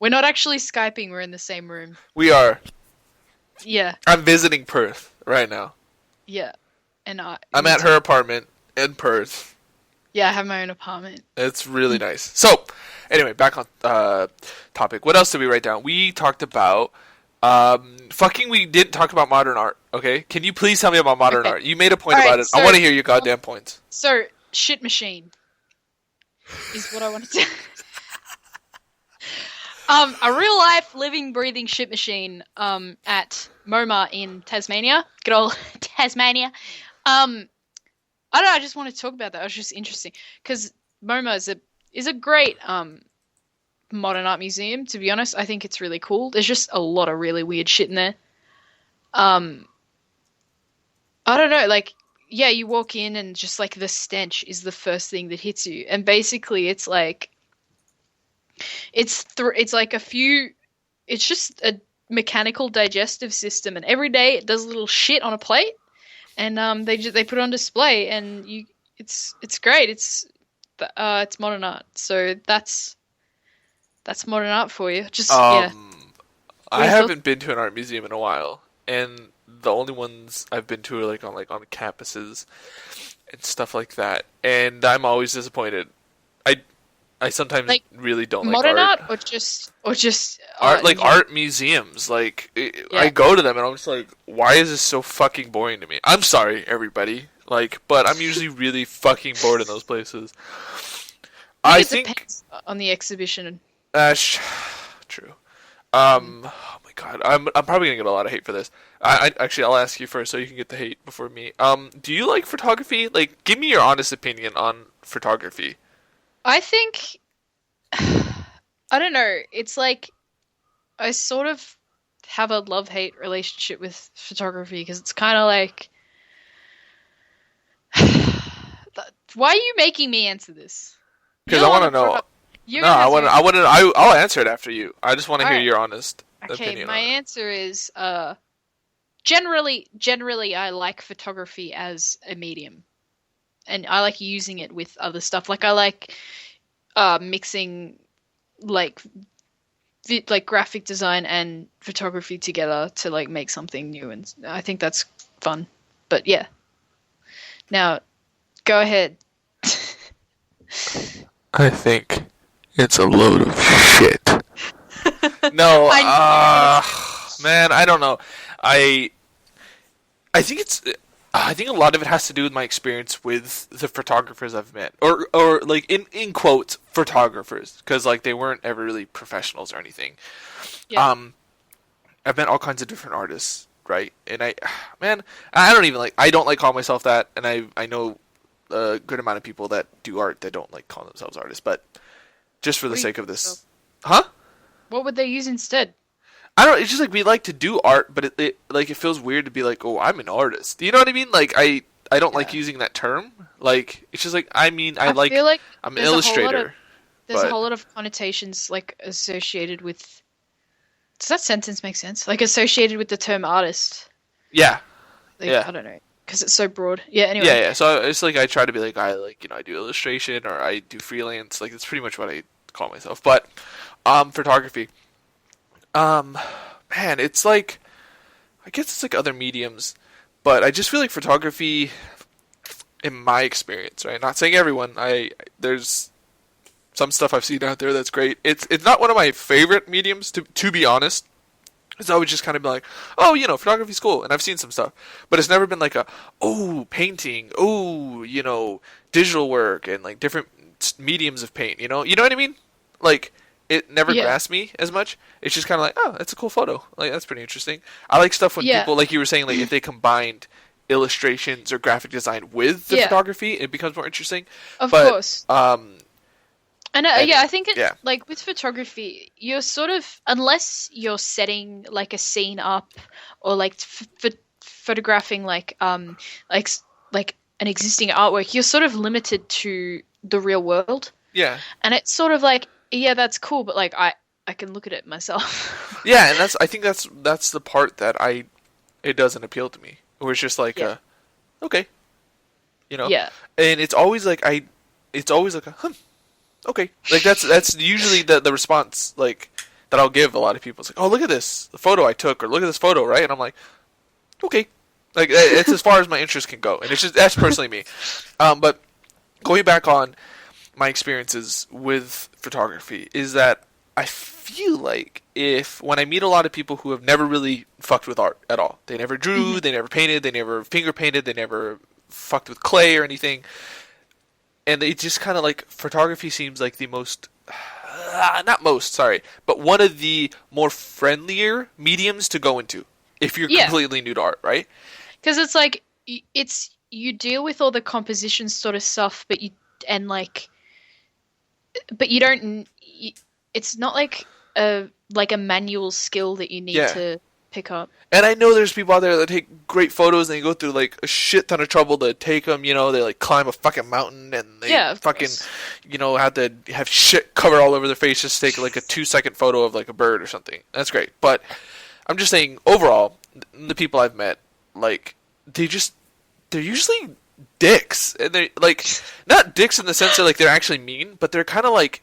[SPEAKER 2] We're not actually Skyping. We're in the same room.
[SPEAKER 1] We are.
[SPEAKER 2] Yeah,
[SPEAKER 1] I'm visiting Perth right now.
[SPEAKER 2] yeah. And
[SPEAKER 1] I'm
[SPEAKER 2] me
[SPEAKER 1] at
[SPEAKER 2] too.
[SPEAKER 1] her apartment in Perth.
[SPEAKER 2] Yeah, I have my own apartment.
[SPEAKER 1] It's really nice. So, anyway, back on topic. What else did we write down? We talked about fucking. We didn't talk about modern art. Okay, can you please tell me about modern
[SPEAKER 2] Okay.
[SPEAKER 1] art? You made a point
[SPEAKER 2] All
[SPEAKER 1] about
[SPEAKER 2] right.
[SPEAKER 1] it. I
[SPEAKER 2] So,
[SPEAKER 1] want to hear your goddamn points.
[SPEAKER 2] so shit machine is what I wanted to. A real life, living, breathing shit machine. At MoMA in Tasmania. Good old Tasmania. I don't know. I just want to talk about that. It was just interesting because MoMA is a great modern art museum. To be honest, I think it's really cool. There's just a lot of really weird shit in there. Um, I don't know. Like, yeah, you walk in and just like the stench is the first thing that hits you, and basically it's like it's like a few. It's just a mechanical digestive system, and every day it does a little shit on a plate, and they put it on display, and it's great. It's modern art, so that's modern art for you. Just yeah. What
[SPEAKER 1] I
[SPEAKER 2] are your thoughts?
[SPEAKER 1] haven't been to an art museum in a while, and the only ones I've been to are like on campuses and stuff like that. And I'm always disappointed. I I sometimes
[SPEAKER 2] Like
[SPEAKER 1] really don't like
[SPEAKER 2] modern
[SPEAKER 1] art.
[SPEAKER 2] art or just
[SPEAKER 1] Art
[SPEAKER 2] in
[SPEAKER 1] like
[SPEAKER 2] general?
[SPEAKER 1] art museums. Like I
[SPEAKER 2] Yeah.
[SPEAKER 1] go to them and I'm just like, why is this so fucking boring to me? I'm sorry, everybody. Like, but I'm usually really fucking bored in those places.
[SPEAKER 2] I think
[SPEAKER 1] I
[SPEAKER 2] it
[SPEAKER 1] think
[SPEAKER 2] depends on the exhibition.
[SPEAKER 1] true.
[SPEAKER 2] Mm.
[SPEAKER 1] Oh my god, I'm probably gonna get a lot of hate for this. I actually I'll ask you first so you can get the hate before me. Do you like photography? Like, give me your honest opinion on photography.
[SPEAKER 2] I think I don't know. It's like I sort of have a love-hate relationship with photography because it's kind of like why are you making me answer this?
[SPEAKER 1] Because
[SPEAKER 2] You're
[SPEAKER 1] I
[SPEAKER 2] the one
[SPEAKER 1] want to
[SPEAKER 2] that brought
[SPEAKER 1] know.
[SPEAKER 2] up. You're
[SPEAKER 1] No,
[SPEAKER 2] gonna have to answer.
[SPEAKER 1] I'll answer it after you. I just want to
[SPEAKER 2] All
[SPEAKER 1] hear
[SPEAKER 2] right.
[SPEAKER 1] your honest
[SPEAKER 2] Okay,
[SPEAKER 1] opinion
[SPEAKER 2] my
[SPEAKER 1] on it.
[SPEAKER 2] answer is generally I like photography as a medium, and I like using it with other stuff. Like I like mixing like like graphic design and photography together to like make something new, and I think that's fun. But yeah, now go ahead.
[SPEAKER 1] I think it's a load of shit. No,
[SPEAKER 2] I knew you were gonna say
[SPEAKER 1] man, I don't know. I I think it's I think a lot of it has to do with my experience with the photographers I've met, or like in quotes photographers, because like they weren't ever really professionals or anything.
[SPEAKER 2] yeah,
[SPEAKER 1] Um, I've met all kinds of different artists, right? And man, I don't even like I don't like calling myself that, and I know a good amount of people that do art that don't like call themselves artists, but just for
[SPEAKER 2] what
[SPEAKER 1] the
[SPEAKER 2] do you
[SPEAKER 1] sake of
[SPEAKER 2] call yourself?
[SPEAKER 1] this, huh?
[SPEAKER 2] What would they use instead?
[SPEAKER 1] I don't. It's just like we like to do art, but it like it feels weird to be like, oh, I'm an artist. You know what I mean? Like I don't like
[SPEAKER 2] Yeah,
[SPEAKER 1] using that term. Like it's just like I mean I
[SPEAKER 2] I
[SPEAKER 1] like
[SPEAKER 2] feel like
[SPEAKER 1] I'm an
[SPEAKER 2] there's a whole lot of
[SPEAKER 1] illustrator,
[SPEAKER 2] there's a
[SPEAKER 1] but
[SPEAKER 2] whole lot of connotations like associated with. Does that sentence make sense? Like associated with the term artist.
[SPEAKER 1] yeah,
[SPEAKER 2] Like
[SPEAKER 1] yeah,
[SPEAKER 2] I don't know, because it's so broad. Yeah.
[SPEAKER 1] yeah,
[SPEAKER 2] Anyway.
[SPEAKER 1] yeah. So it's like I try to be like I like I do illustration or I do freelance. Like it's pretty much what I call myself. But photography. Um, man, it's like I guess it's like other mediums, but I just feel like photography, in my experience, right? Not saying everyone. There's some stuff I've seen out there that's great. It's not one of my favorite mediums to be honest. It's always just kind of been like, oh, photography's cool, and I've seen some stuff, but it's never been like painting, digital work, and like different mediums of paint. You know what I mean? Like, it never
[SPEAKER 2] Yeah.
[SPEAKER 1] grasped me as much. It's just kind of like, oh, that's a cool photo. Like, that's pretty interesting. I like stuff when
[SPEAKER 2] Yeah.
[SPEAKER 1] people, like you were saying, like if they combined illustrations or graphic design with the
[SPEAKER 2] Yeah.
[SPEAKER 1] photography, it becomes more interesting.
[SPEAKER 2] Of
[SPEAKER 1] But
[SPEAKER 2] course.
[SPEAKER 1] um,
[SPEAKER 2] And
[SPEAKER 1] and
[SPEAKER 2] yeah, I think it
[SPEAKER 1] yeah,
[SPEAKER 2] like with photography, you're sort of unless you're setting like a scene up or like photographing like like an existing artwork, you're sort of limited to the real world.
[SPEAKER 1] Yeah.
[SPEAKER 2] And it's sort of like, yeah, that's cool, but like I can look at it myself.
[SPEAKER 1] Yeah, and I think that's the part that it doesn't appeal to me. Where it's just like
[SPEAKER 2] Yeah.
[SPEAKER 1] okay,
[SPEAKER 2] Yeah.
[SPEAKER 1] and it's always like okay. Like that's usually the response like that I'll give a lot of people. It's like, oh, look at this, the photo I took, or look at this photo, right? And I'm like, okay. Like it's as far as my interest can go, and it's just that's personally me. But going back on my experiences with photography is that I feel like if when I meet a lot of people who have never really fucked with art at all, they never drew, they never painted, they never finger painted, they never fucked with clay or anything, and they just kind of like photography seems like the most not most, sorry, but one of the more friendlier mediums to go into if you're
[SPEAKER 2] Yeah.
[SPEAKER 1] completely new to art, right?
[SPEAKER 2] Because it's like it's you deal with all the composition sort of stuff, but and like, but you don't. It's not like a manual skill that you need
[SPEAKER 1] Yeah.
[SPEAKER 2] to pick up.
[SPEAKER 1] And I know there's people out there that take great photos and they go through like a shit ton of trouble to take them. You know, they like climb a fucking mountain and they
[SPEAKER 2] Yeah, of
[SPEAKER 1] fucking,
[SPEAKER 2] course.
[SPEAKER 1] have to have shit covered all over their face just to take like a 2-second photo of like a bird or something. That's great. But I'm just saying, overall, the people I've met, like, they're usually dicks. And they're like, not dicks in the sense that like they're actually mean, but they're kind of like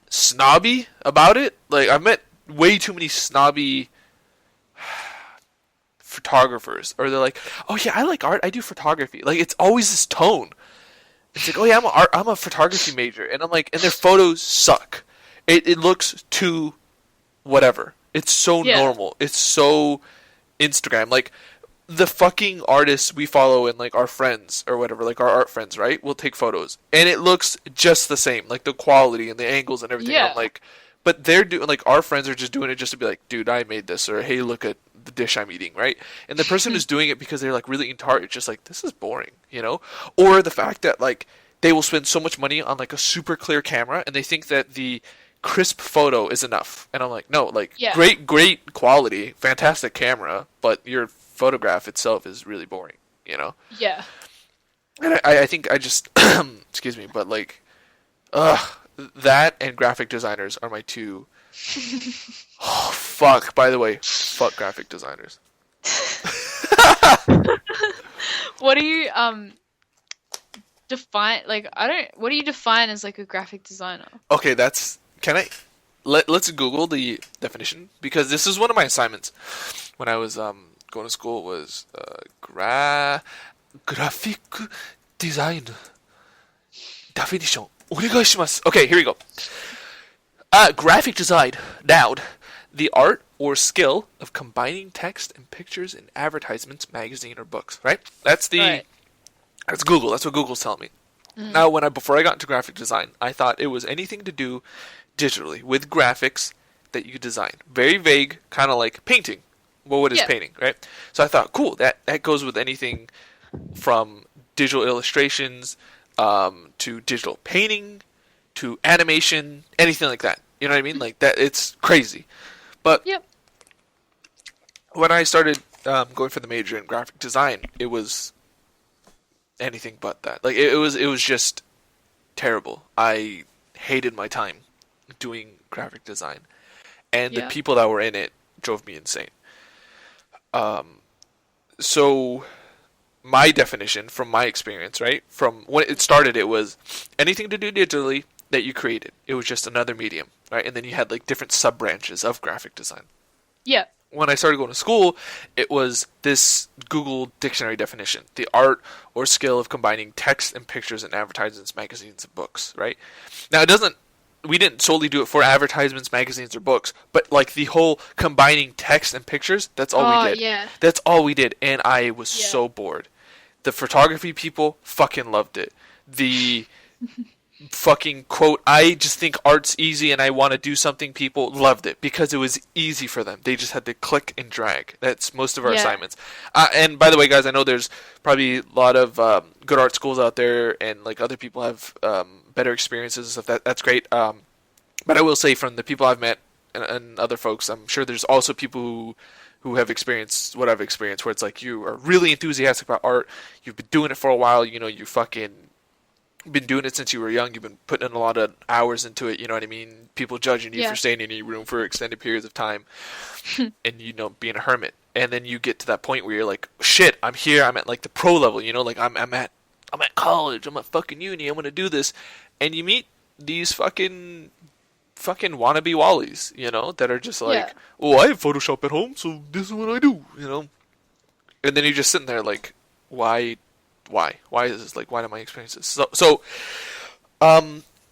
[SPEAKER 1] snobby about it. Like, I've met way too many snobby photographers, or they're like, oh yeah, I like art, I do photography. Like, it's always this tone. It's like, oh yeah, I'm a photography major, and I'm like, and their photos suck. It looks too whatever. It's so
[SPEAKER 2] Yeah.
[SPEAKER 1] normal. It's so Instagram. Like, the fucking artists we follow and like our friends or whatever, like our art friends, right? We'll take photos and it looks just the same, like the quality and the angles and everything.
[SPEAKER 2] Yeah.
[SPEAKER 1] I'm like, but they're doing like our friends are just doing it just to be like, dude, I made this, or hey, look at the dish I'm eating, right? And the person who's doing it because they're like really into art, it's just like, this is boring, Or the fact that like they will spend so much money on like a super clear camera and they think that the crisp photo is enough. And I'm like, no, like
[SPEAKER 2] Yeah.
[SPEAKER 1] great quality, fantastic camera, but your photograph itself is really boring.
[SPEAKER 2] Yeah.
[SPEAKER 1] And I think I just excuse me, but like that and graphic designers are my two. Oh fuck, by the way, fuck graphic designers.
[SPEAKER 2] What do you define? Like, I don't. What do you define as like a graphic designer?
[SPEAKER 1] Okay, can I let's Google the definition, because this is one of my assignments when I was going to school was graphic design definition. お願いします. Okay, here we go. Graphic design, noun, the art or skill of combining text and pictures in advertisements, magazine, or books. Right? That's
[SPEAKER 2] Right.
[SPEAKER 1] That's Google. That's what Google's telling me. Now, before I got into graphic design, I thought it was anything to do digitally with graphics that you could design. Very vague, kind of like painting. Well, what is
[SPEAKER 2] Yeah.
[SPEAKER 1] painting, right? So I thought, cool, that goes with anything from digital illustrations to digital painting to animation, anything like that. You know what I mean? Like that, it's crazy. But
[SPEAKER 2] Yep.
[SPEAKER 1] when I started going for the major in graphic design, it was anything but that. Like it was just terrible. I hated my time doing graphic design, and the
[SPEAKER 2] Yeah.
[SPEAKER 1] people that were in it drove me insane. So my definition from my experience, right? From when it started, it was anything to do digitally that you created. It was just another medium, right? And then you had like different sub branches of graphic design.
[SPEAKER 2] Yeah.
[SPEAKER 1] When I started going to school, it was this Google dictionary definition: the art or skill of combining text and pictures in advertisements, magazines, and books, right? Now, we didn't solely do it for advertisements, magazines, or books, but like the whole combining text and pictures, that's all we did.
[SPEAKER 2] Yeah.
[SPEAKER 1] That's all we did, and I was
[SPEAKER 2] Yeah.
[SPEAKER 1] so bored. The photography people fucking loved it. The fucking quote, I just think art's easy and I want to do something, people loved it because it was easy for them. They just had to click and drag. That's most of our
[SPEAKER 2] Yeah.
[SPEAKER 1] assignments. And by the way, guys, I know there's probably a lot of good art schools out there, and like other people have better experiences and stuff. That's great. But I will say, from the people I've met and other folks, I'm sure there's also people who have experienced what I've experienced, where it's like you are really enthusiastic about art, you've been doing it for a while, you fucking been doing it since you were young, you've been putting in a lot of hours into it, you know what I mean? People judging you for staying in your room for extended periods of time and, being a hermit. And then you get to that point where you're like, shit, I'm here, I'm at like the pro level, like I'm at college, I'm at fucking uni, I'm gonna do this. And you meet these fucking wannabe wallies, that are just like, oh, I have Photoshop at home, so this is what I do, And then you're just sitting there like, why is this, like, why am I experiencing this?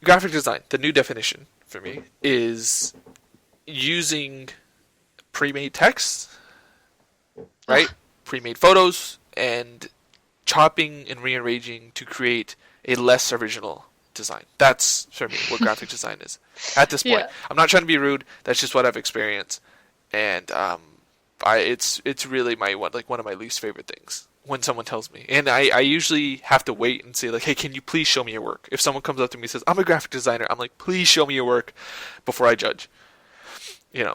[SPEAKER 1] Graphic design, the new definition for me is using pre-made text, right? Pre-made photos and chopping and rearranging to create a less original design. That's for me what graphic design is at this point. I'm not trying to be rude. That's just what I've experienced, and it's really one of my least favorite things when someone tells me. And I usually have to wait and say like, hey, can you please show me your work? If someone comes up to me and says, I'm a graphic designer, I'm like, please show me your work before I judge.
[SPEAKER 2] Yeah.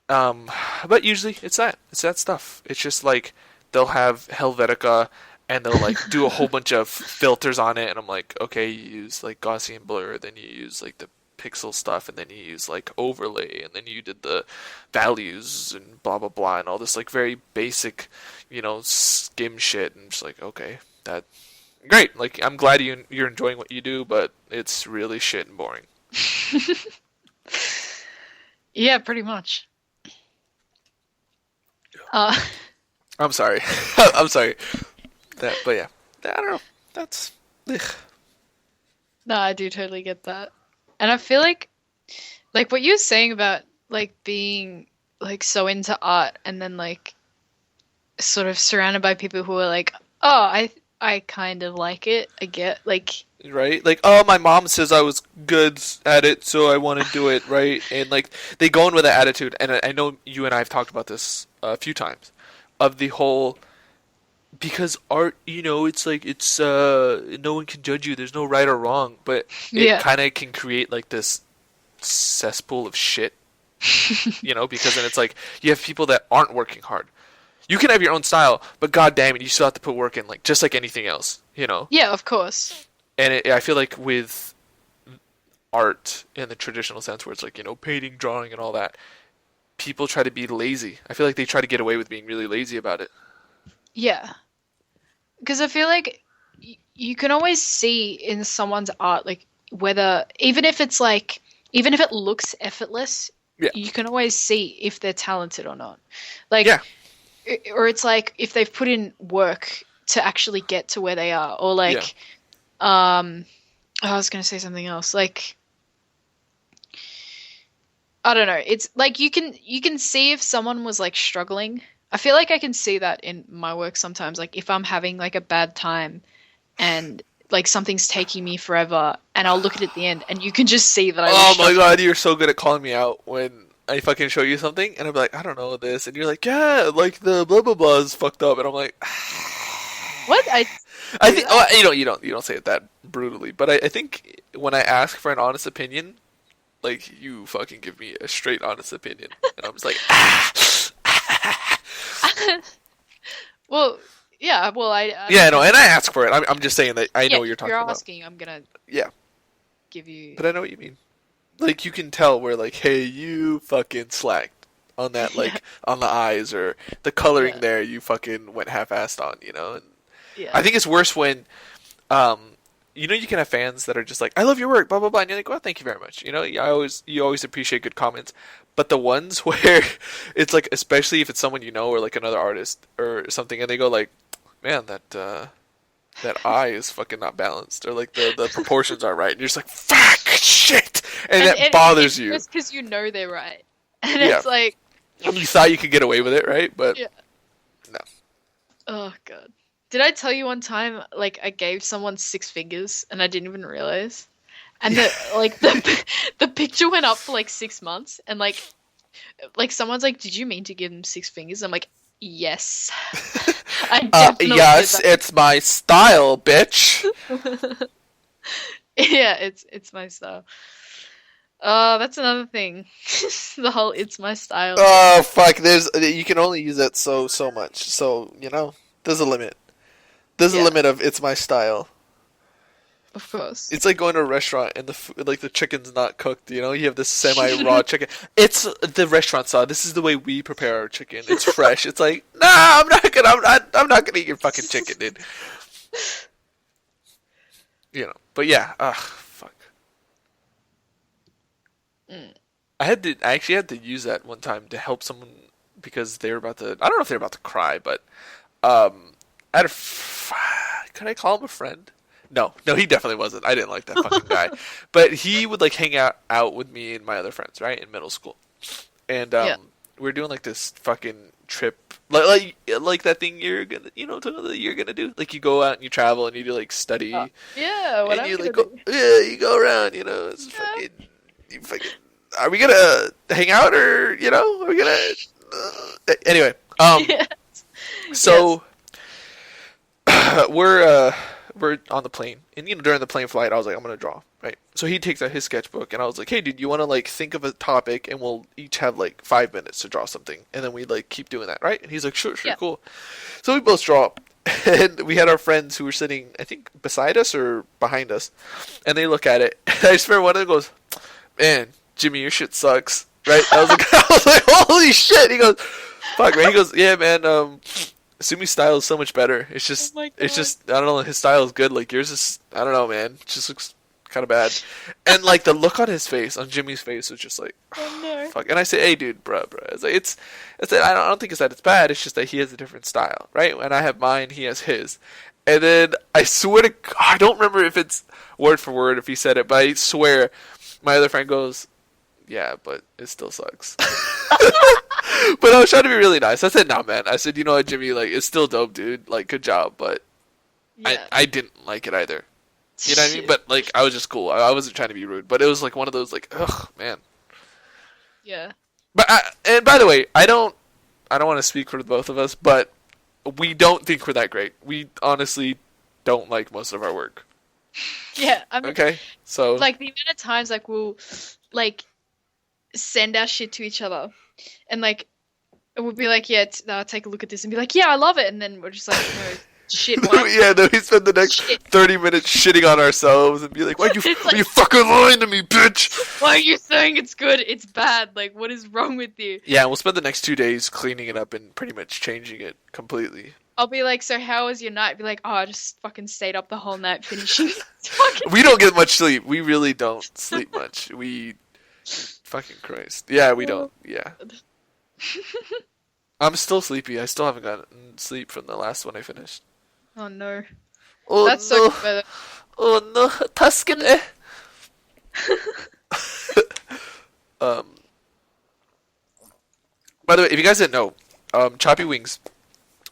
[SPEAKER 1] But usually it's that stuff. It's just like they'll have Helvetica and they'll like do a whole bunch of filters on it, and I'm like, okay, you use like Gaussian blur, then you use like the pixel stuff, and then you use like overlay, and then you did the values and blah blah blah and all this like very basic, skim shit, and just like, okay, that great. Like, I'm glad you're enjoying what you do, but it's really shit and boring.
[SPEAKER 2] Yeah, pretty much.
[SPEAKER 1] I'm sorry. I'm sorry. But yeah, I don't know. That's. Ugh.
[SPEAKER 2] No, I do totally get that, and I feel like what you're saying about like being like so into art, and then like sort of surrounded by people who are like, oh, I kind of like it. I get like.
[SPEAKER 1] Right? Like, oh, my mom says I was good at it, so I want to do it, right? And like they go in with that attitude, and I know you and I have talked about this a few times, of the whole. Because art, it's like no one can judge you. There's no right or wrong, but it kind of can create like this cesspool of shit, because then it's like you have people that aren't working hard. You can have your own style, but god damn it, you still have to put work in, like just like anything else,
[SPEAKER 2] Yeah, of course.
[SPEAKER 1] And I feel like with art in the traditional sense, where it's like painting, drawing, and all that, people try to be lazy. I feel like they try to get away with being really lazy about it.
[SPEAKER 2] Yeah. Because I feel like you can always see in someone's art, like, whether, even if it looks effortless, you can always see if they're talented or not. Like, or it's like if they've put in work to actually get to where they are, or like, I was going to say something else. Like, I don't know. It's like you can see if someone was like struggling. I feel like I can see that in my work sometimes. Like if I'm having like a bad time and like something's taking me forever, and I'll look at the end and you can just see that I was struggling.
[SPEAKER 1] My god, you're so good at calling me out when I fucking show you something and I'm like, I don't know this, and you're like, yeah, like the blah blah blah is fucked up, and I'm like,
[SPEAKER 2] what? I
[SPEAKER 1] think you don't say it that brutally, but I think when I ask for an honest opinion, like you fucking give me a straight honest opinion, and I'm just like,
[SPEAKER 2] well, yeah. Well, I
[SPEAKER 1] and I ask for it. I'm just saying that I know what you're talking about.
[SPEAKER 2] You're asking. I'm gonna give you.
[SPEAKER 1] But I know what you mean. Like you can tell where like, hey, you fucking slacked on that, like on the eyes or the coloring there. You fucking went half-assed on, And I think it's worse when, you can have fans that are just like, I love your work, blah blah blah, and you're like, well, thank you very much. You always appreciate good comments. But the ones where it's like, especially if it's someone or like another artist or something, and they go like, man, that eye is fucking not balanced, or like the proportions aren't right, and you're just like, fuck, shit, and that bothers you.
[SPEAKER 2] It's because they're right, and it's like,
[SPEAKER 1] you thought you could get away with it, right? But no.
[SPEAKER 2] Oh god, did I tell you one time like I gave someone 6 fingers and I didn't even realize? And the picture went up for like 6 months, and like someone's like, "Did you mean to give them 6 fingers?" I'm like, "Yes, I definitely
[SPEAKER 1] yes,
[SPEAKER 2] did that."
[SPEAKER 1] It's my style, bitch.
[SPEAKER 2] Yeah, it's my style. That's another thing. The whole "it's my style" thing.
[SPEAKER 1] Oh fuck! You can only use that so much. So there's a limit. There's a
[SPEAKER 2] Yeah,
[SPEAKER 1] limit of it's my style.
[SPEAKER 2] of course.
[SPEAKER 1] It's like going to a restaurant and the chicken's not cooked. You have this semi-raw chicken. It's the restaurant style. This is the way we prepare our chicken. It's fresh. It's like, nah, I'm not gonna eat your fucking chicken, dude. But yeah, fuck.
[SPEAKER 2] Mm.
[SPEAKER 1] I actually had to use that one time to help someone because they were about to. I don't know if they were about to cry, but I had could I call him a friend? No, no, he definitely wasn't. I didn't like that fucking guy. But he would like hang out with me and my other friends, right, in middle school, and
[SPEAKER 2] Yeah.
[SPEAKER 1] we were doing like this fucking trip, like that thing you're gonna, that you're gonna do. Like you go out and you travel and you do like study,
[SPEAKER 2] Yeah, what
[SPEAKER 1] and
[SPEAKER 2] I'm
[SPEAKER 1] you
[SPEAKER 2] gonna
[SPEAKER 1] like go,
[SPEAKER 2] do.
[SPEAKER 1] yeah, you go around, it's
[SPEAKER 2] Yeah.
[SPEAKER 1] fucking. Are we gonna hang out or are we gonna? Anyway,
[SPEAKER 2] Yes.
[SPEAKER 1] so we're on the plane, and during the plane flight, I was like, I'm gonna draw, right? So he takes out his sketchbook, and I was like, hey, dude, you want to like think of a topic, and we'll each have like 5 minutes to draw something, and then we like keep doing that, right? And he's like, sure,
[SPEAKER 2] Yeah.
[SPEAKER 1] cool. So we both draw, and we had our friends who were sitting, I think, beside us or behind us, and they look at it, and I swear one of them goes, man, Jimmy, your shit sucks, right? I was like, holy shit. He goes, fuck, man. He goes, yeah, man. Sumi's style is so much better. It's just,
[SPEAKER 2] Oh my
[SPEAKER 1] it's
[SPEAKER 2] God.
[SPEAKER 1] just, I don't know. His style is good. Like yours is, I don't know, man. It just looks kind of bad. And like the look on his face, on Jimmy's face, was just like,
[SPEAKER 2] Oh no.
[SPEAKER 1] fuck. And I say, hey, dude, bruh. It's like, I don't think it's that it's bad. It's just that he has a different style, right? And I have mine, he has his. And then I swear to God, I don't remember if it's word for word if he said it, but I swear my other friend goes, yeah, but it still sucks. But I was trying to be really nice. I said, nah, man. I said, you know what, Jimmy, like, it's still dope, dude. Like, good job, but
[SPEAKER 2] Yeah.
[SPEAKER 1] I didn't like it either. You know what I mean? But, like, I was just cool. I wasn't trying to be rude, but it was, like, one of those, like, ugh, man.
[SPEAKER 2] Yeah.
[SPEAKER 1] But, and by the way, I don't want to speak for the both of us, but we don't think we're that great. We honestly don't like most of our work.
[SPEAKER 2] Yeah. I mean,
[SPEAKER 1] Okay? So,
[SPEAKER 2] like the amount of times like we'll like send our shit to each other, and like we'll be like, yeah, take a look at this, and be like, yeah, I love it, and then we're just like, no, shit. What?
[SPEAKER 1] yeah, then we spend the next
[SPEAKER 2] Shit.
[SPEAKER 1] 30 minutes shitting on ourselves and be like, why
[SPEAKER 2] It's
[SPEAKER 1] you
[SPEAKER 2] like-
[SPEAKER 1] fucking lying to me, bitch?
[SPEAKER 2] Why are you saying it's good? It's bad. Like, what is wrong with you?
[SPEAKER 1] Yeah, we'll spend the next 2 days cleaning it up and pretty much changing it completely.
[SPEAKER 2] I'll be like, so how was your night? Be like, oh, I just fucking stayed up the whole night finishing. Fucking
[SPEAKER 1] We don't get much sleep. We really don't sleep much. Fucking Christ. Yeah, we don't. Yeah. I'm still sleepy. I still haven't gotten sleep from the last one I finished.
[SPEAKER 2] Oh no,
[SPEAKER 1] Oh
[SPEAKER 2] that's
[SPEAKER 1] no.
[SPEAKER 2] so good.
[SPEAKER 1] Oh no. Tasukete. By the way, if you guys didn't know, Choppy Wings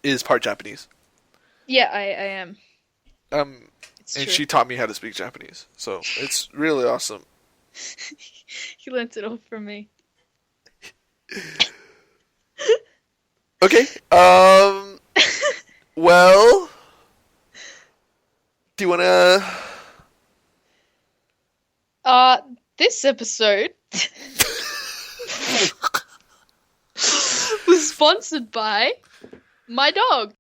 [SPEAKER 1] is part Japanese.
[SPEAKER 2] Yeah, I am. It's
[SPEAKER 1] And
[SPEAKER 2] true.
[SPEAKER 1] she taught me how to speak Japanese. So it's really awesome.
[SPEAKER 2] He learnt it all from me.
[SPEAKER 1] Okay. Well, do you wanna?
[SPEAKER 2] This episode was sponsored by my dog.